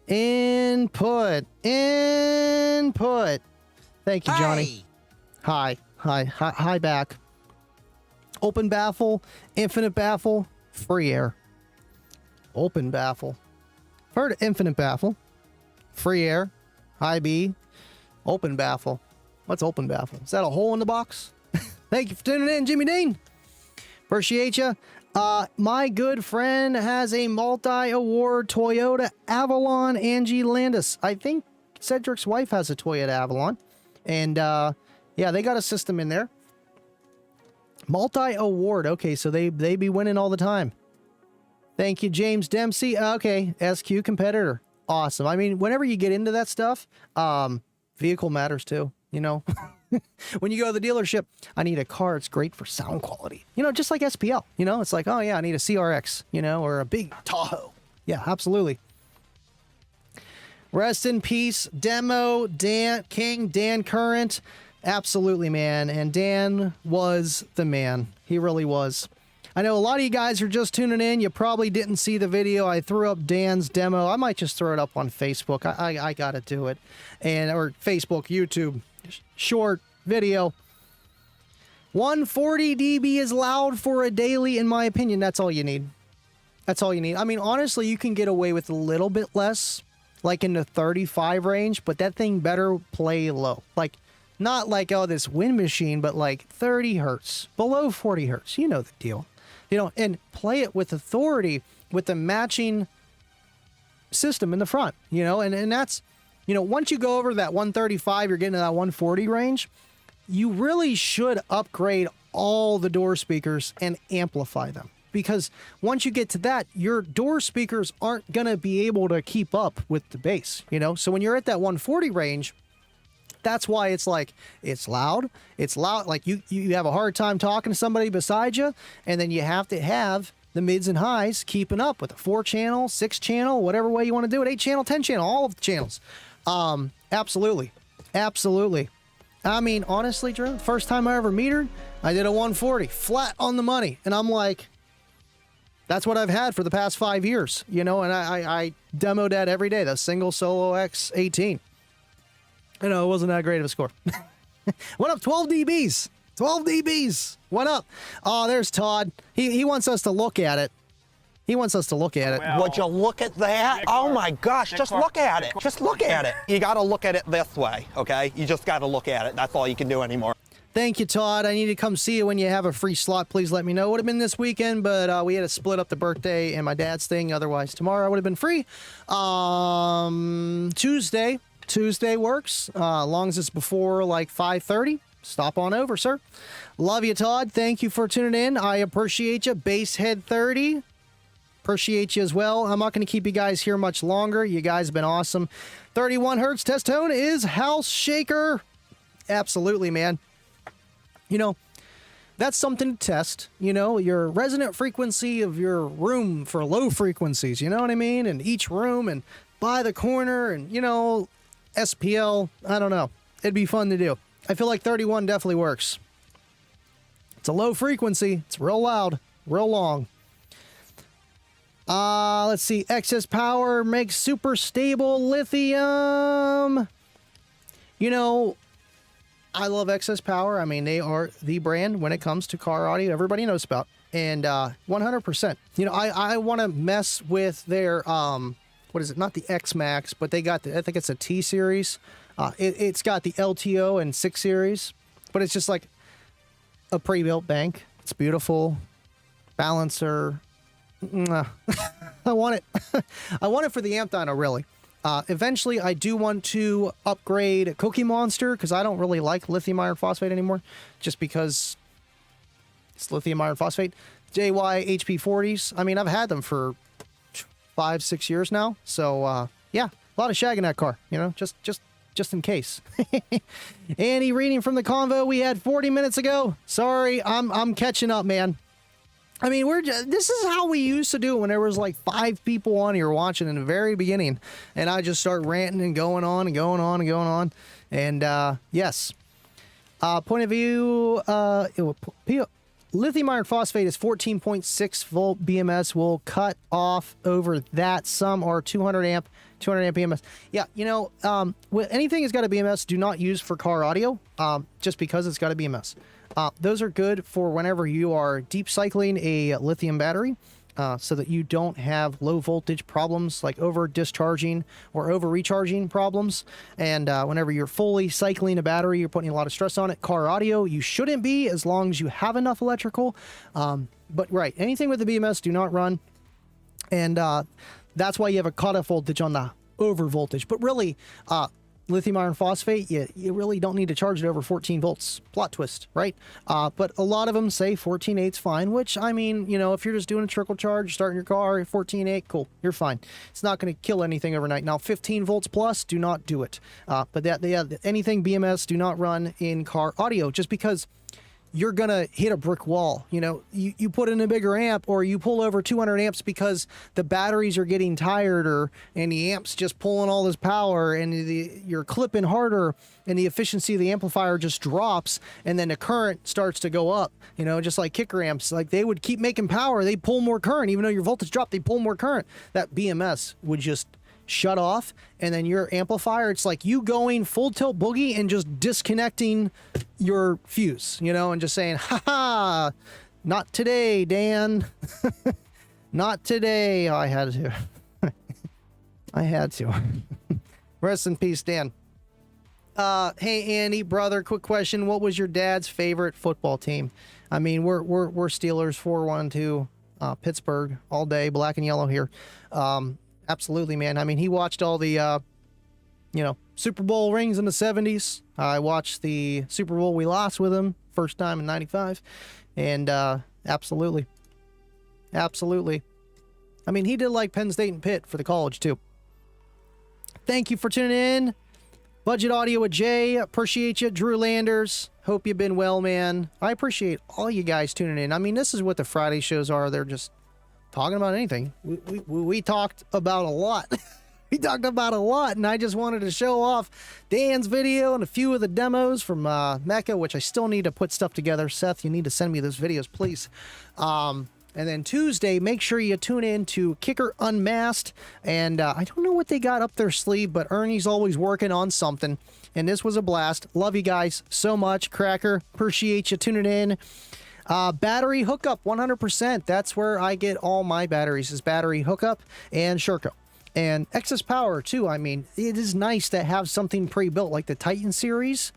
input. Input. Thank you, Johnny. Hi. Hi back. Open baffle, infinite baffle, free air. Open baffle. Heard of infinite baffle. Free air. High B. Open baffle. What's open baffle? Is that a hole in the box? Thank you for tuning in, Jimmy Dean. Appreciate you. My good friend has a multi-award Toyota Avalon Angie Landis. I think Cedric's wife has a Toyota Avalon. And, yeah, they got a system in there. Multi-award. Okay, so they be winning all the time. Thank you, James Dempsey. Okay, SQ competitor. Awesome. I mean, whenever you get into that stuff, vehicle matters too, you know. When you go to the dealership, I need a car. It's great for sound quality. You know, just like SPL. You know, it's like, oh yeah, I need a CRX, you know, or a big Tahoe. Yeah, absolutely. Rest in peace, Demo, Dan Current. Absolutely, man. And Dan was the man. He really was. I know a lot of you guys are just tuning in. You probably didn't see the video. I threw up Dan's demo. I might just throw it up on Facebook. I got to do it. Or Facebook, YouTube, short video. 140 dB is loud for a daily, in my opinion. That's all you need. That's all you need. I mean, honestly, you can get away with a little bit less, like in the 35 range, but that thing better play low. Like, not like, oh, this wind machine, but like 30 hertz, below 40 hertz. You know the deal. You know, and play it with authority, with the matching system in the front, you know, and that's, you know, once you go over that 135, you're getting to that 140 range, you really should upgrade all the door speakers and amplify them. Because once you get to that, your door speakers aren't going to be able to keep up with the bass, you know? So when you're at that 140 range, that's why it's like, it's loud. It's loud. Like you have a hard time talking to somebody beside you. And then you have to have the mids and highs keeping up with a 4-channel, 6-channel, whatever way you want to do it. 8-channel, 10-channel, all of the channels. Absolutely. Absolutely. I mean, honestly, Drew, first time I ever metered, I did a 140 flat on the money. And I'm like, that's what I've had for the past 5 years, you know, and I demoed that every day, the single solo X18. I know it wasn't that great of a score. Went up 12 dBs. 12 dBs. Went up. Oh, there's Todd. He wants us to look at it. He wants us to look at it. Would you look at that? Oh my gosh, just look at it. Just look at it. You got to look at it this way, okay? You just got to look at it. That's all you can do anymore. Thank you, Todd. I need to come see you when you have a free slot. Please let me know. Would have been this weekend, but we had to split up the birthday and my dad's thing. Otherwise, tomorrow I would have been free. Tuesday works, as long as it's before like 5:30. Stop on over, sir. Love you, Todd. Thank you for tuning in. I appreciate you. Basehead 30. Appreciate you as well. I'm not going to keep you guys here much longer. You guys have been awesome. 31 hertz test tone is house shaker. Absolutely, man. You know, that's something to test. You know, your resonant frequency of your room for low frequencies. You know what I mean? And each room and by the corner and, you know, SPL, I don't know. It'd be fun to do. I feel like 31 definitely works. It's a low frequency. It's real loud, real long. Let's see. Excess power makes super stable lithium. You know, I love Excess Power. I mean, they are the brand when it comes to car audio everybody knows about. And 100%. You know, I want to mess with their... what is it? Not the X Max, but they got I think it's a T series. It's got the LTO and 6 series, but it's just like a pre-built bank. It's beautiful. Balancer. I want it. I want it for the amp dyno, really. Eventually, I do want to upgrade Cookie Monster because I don't really like lithium iron phosphate anymore, just because it's lithium iron phosphate. JY HP40s. I mean, I've had them for 5-6 years now, so yeah, a lot of shag in that car, you know, just in case. Andy reading from the convo we had 40 minutes ago. Sorry, I'm catching up, man. I mean, this is how we used to do it when there was like 5 people on here watching in the very beginning, and I just start ranting and going on and going on and going on. And yes, point of view, lithium iron phosphate is 14.6 volt BMS. Will cut off over that. Some are 200 amp BMS. Yeah, you know, anything that's got a BMS, do not use for car audio, just because it's got a BMS. Those are good for whenever you are deep cycling a lithium battery, so that you don't have low voltage problems like over discharging or over recharging problems. And whenever you're fully cycling a battery, you're putting a lot of stress on it. Car audio, you shouldn't be, as long as you have enough electrical. But right, anything with the BMS, do not run. And that's why you have a cutoff voltage on the over voltage. But really, lithium iron phosphate, you really don't need to charge it over 14 volts. Plot twist, right? But a lot of them say 14.8's fine, which, I mean, you know, if you're just doing a trickle charge, starting your car at 14.8, cool, you're fine. It's not going to kill anything overnight. Now, 15 volts plus, do not do it. But anything BMS, do not run in car audio, just because you're going to hit a brick wall. You know, you put in a bigger amp, or you pull over 200 amps because the batteries are getting tired, and the amp's just pulling all this power, and you're clipping harder, and the efficiency of the amplifier just drops, and then the current starts to go up. You know, just like kicker amps, like they would keep making power, they pull more current. Even though your voltage dropped, they pull more current. That BMS would just shut off, and then your amplifier, it's like you going full tilt boogie and just disconnecting your fuse, you know, and just saying, ha, not today, Dan. Not today. Oh, I had to. I had to. Rest in peace, Dan. Hey, Andy, brother, quick question. What was your dad's favorite football team? I mean, we're Steelers 4-1-2, Pittsburgh all day, black and yellow here. Absolutely, man. I mean, he watched all the, Super Bowl rings in the 70s. I watched the Super Bowl we lost with him first time in 95. And absolutely. Absolutely. I mean, he did like Penn State and Pitt for the college, too. Thank you for tuning in. Budget Audio with Jay. Appreciate you. Drew Landers. Hope you've been well, man. I appreciate all you guys tuning in. I mean, this is what the Friday shows are. They're just talking about anything. We talked about a lot. We talked about a lot, and I just wanted to show off Dan's video and a few of the demos from Mecca, which I still need to put stuff together. Seth, you need to send me those videos, please. And then Tuesday, make sure you tune in to Kicker Unmasked. And I don't know what they got up their sleeve, but Ernie's always working on something. And this was a blast. Love you guys so much. Cracker, appreciate you tuning in. Battery hookup, 100%. That's where I get all my batteries, is battery hookup and Sherco. And excess power, too. I mean, it is nice to have something pre-built like the Titan series.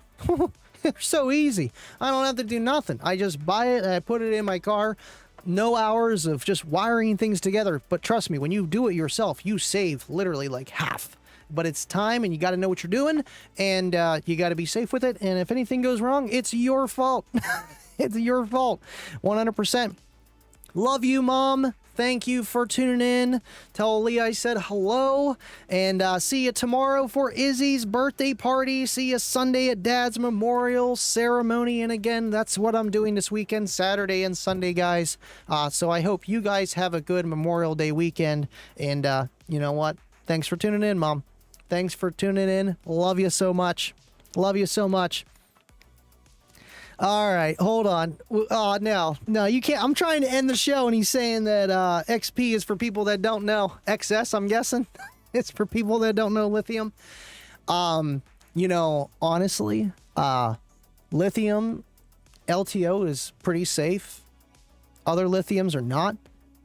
They're so easy. I don't have to do nothing. I just buy it and I put it in my car. No hours of just wiring things together. But trust me, when you do it yourself, you save literally like half. But it's time, and you got to know what you're doing, and you got to be safe with it. And if anything goes wrong, it's your fault. It's your fault. 100%. Love you, Mom. Thank you for tuning in. Tell Lee I said hello. And see you tomorrow for Izzy's birthday party. See you Sunday at Dad's memorial ceremony. And again, that's what I'm doing this weekend, Saturday and Sunday, guys. So I hope you guys have a good Memorial Day weekend. And you know what? Thanks for tuning in, Mom. Thanks for tuning in. Love you so much. Love you so much. All right, hold on. No, you can't. I'm trying to end the show, and he's saying that XP is for people that don't know. XS, I'm guessing. It's for people that don't know lithium. Honestly, lithium LTO is pretty safe. Other lithiums are not.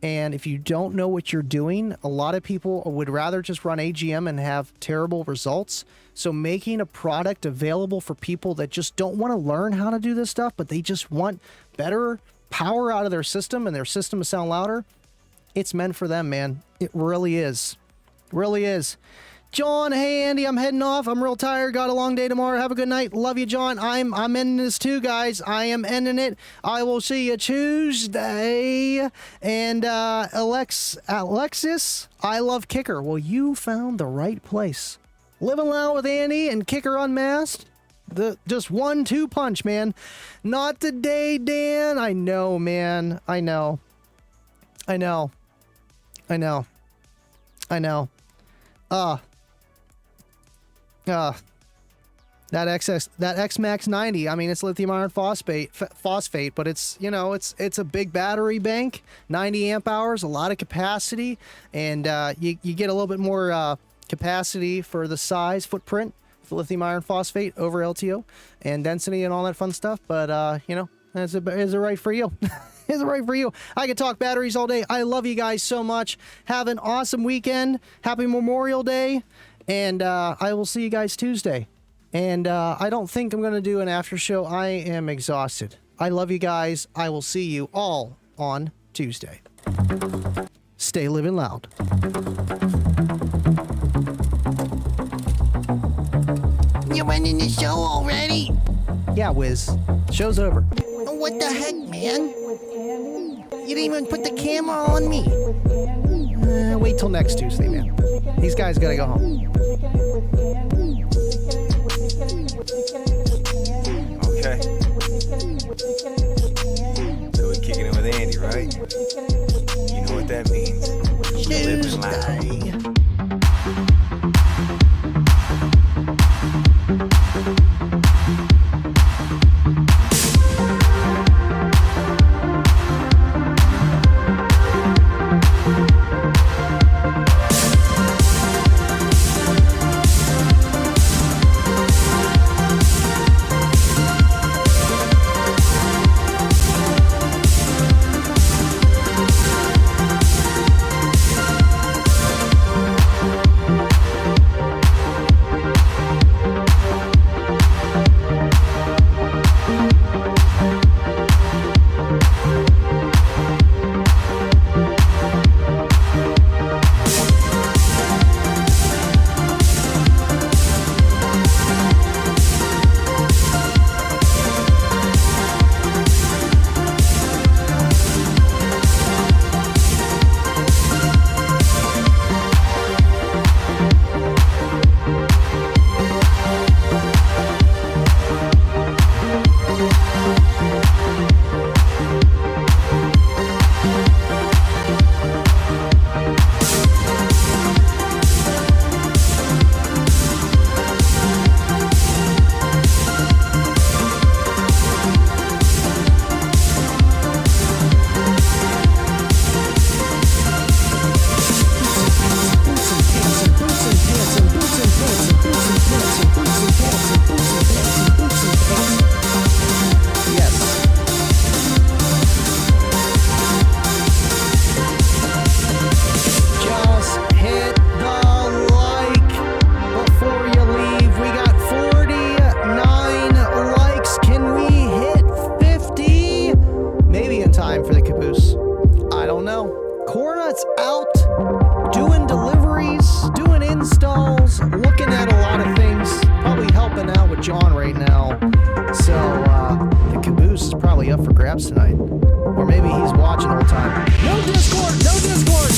And if you don't know what you're doing, a lot of people would rather just run AGM and have terrible results. So making a product available for people that just don't want to learn how to do this stuff, but they just want better power out of their system and their system to sound louder, it's meant for them, man. It really is. Really is. John, hey Andy, I'm heading off. I'm real tired. Got a long day tomorrow. Have a good night. Love you, John. I'm ending this too, guys. I am ending it. I will see you Tuesday. And Alexis, I love Kicker. Well, you found the right place. Living Loud with Andy and Kicker Unmasked. Just 1-2 punch, man. Not today, Dan. I know, man. I know. That XMAX 90, I mean, it's lithium iron phosphate, but it's, it's a big battery bank, 90 amp hours, a lot of capacity, and you get a little bit more capacity for the size footprint for lithium iron phosphate over LTO and density and all that fun stuff. But is it right for you? Is it right for you? I could talk batteries all day. I love you guys so much. Have an awesome weekend. Happy Memorial Day. And I will see you guys Tuesday. And I don't think I'm going to do an after show. I am exhausted. I love you guys. I will see you all on Tuesday. Stay living loud. ending the show already? Yeah, Wiz. Show's over. What the heck, man? You didn't even put the camera on me. Wait till next Tuesday, man. These guys gotta go home. Okay. So we're kicking it with Andy, right? You know what that means. Living loud. tonight. Or maybe he's watching all the time. No Discord! No Discord!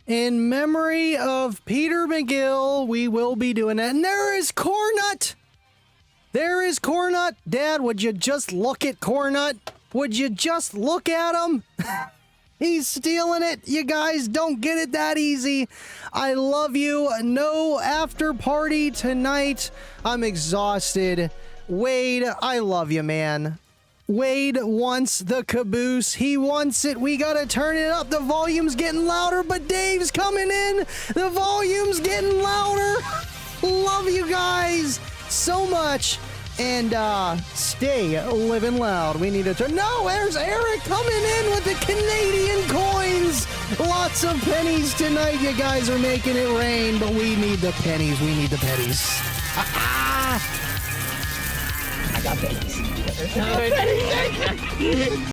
In memory of Peter McGill, we will be doing that. And there is Cornut! There is Cornut! Dad, would you just look at Cornut? Would you just look at him? He's stealing it. You guys don't get it that easy. I love you. No after party tonight. I'm exhausted. Wade, I love you, man. Wade wants the caboose. He wants it. We gotta turn it up. The volume's getting louder, but Dave's coming in. The volume's getting louder. Love you guys so much. And stay living loud. We need to turn. No, there's Eric coming in with the Canadian coins. Lots of pennies tonight. You guys are making it rain, but we need the pennies. We need the pennies. I got pennies.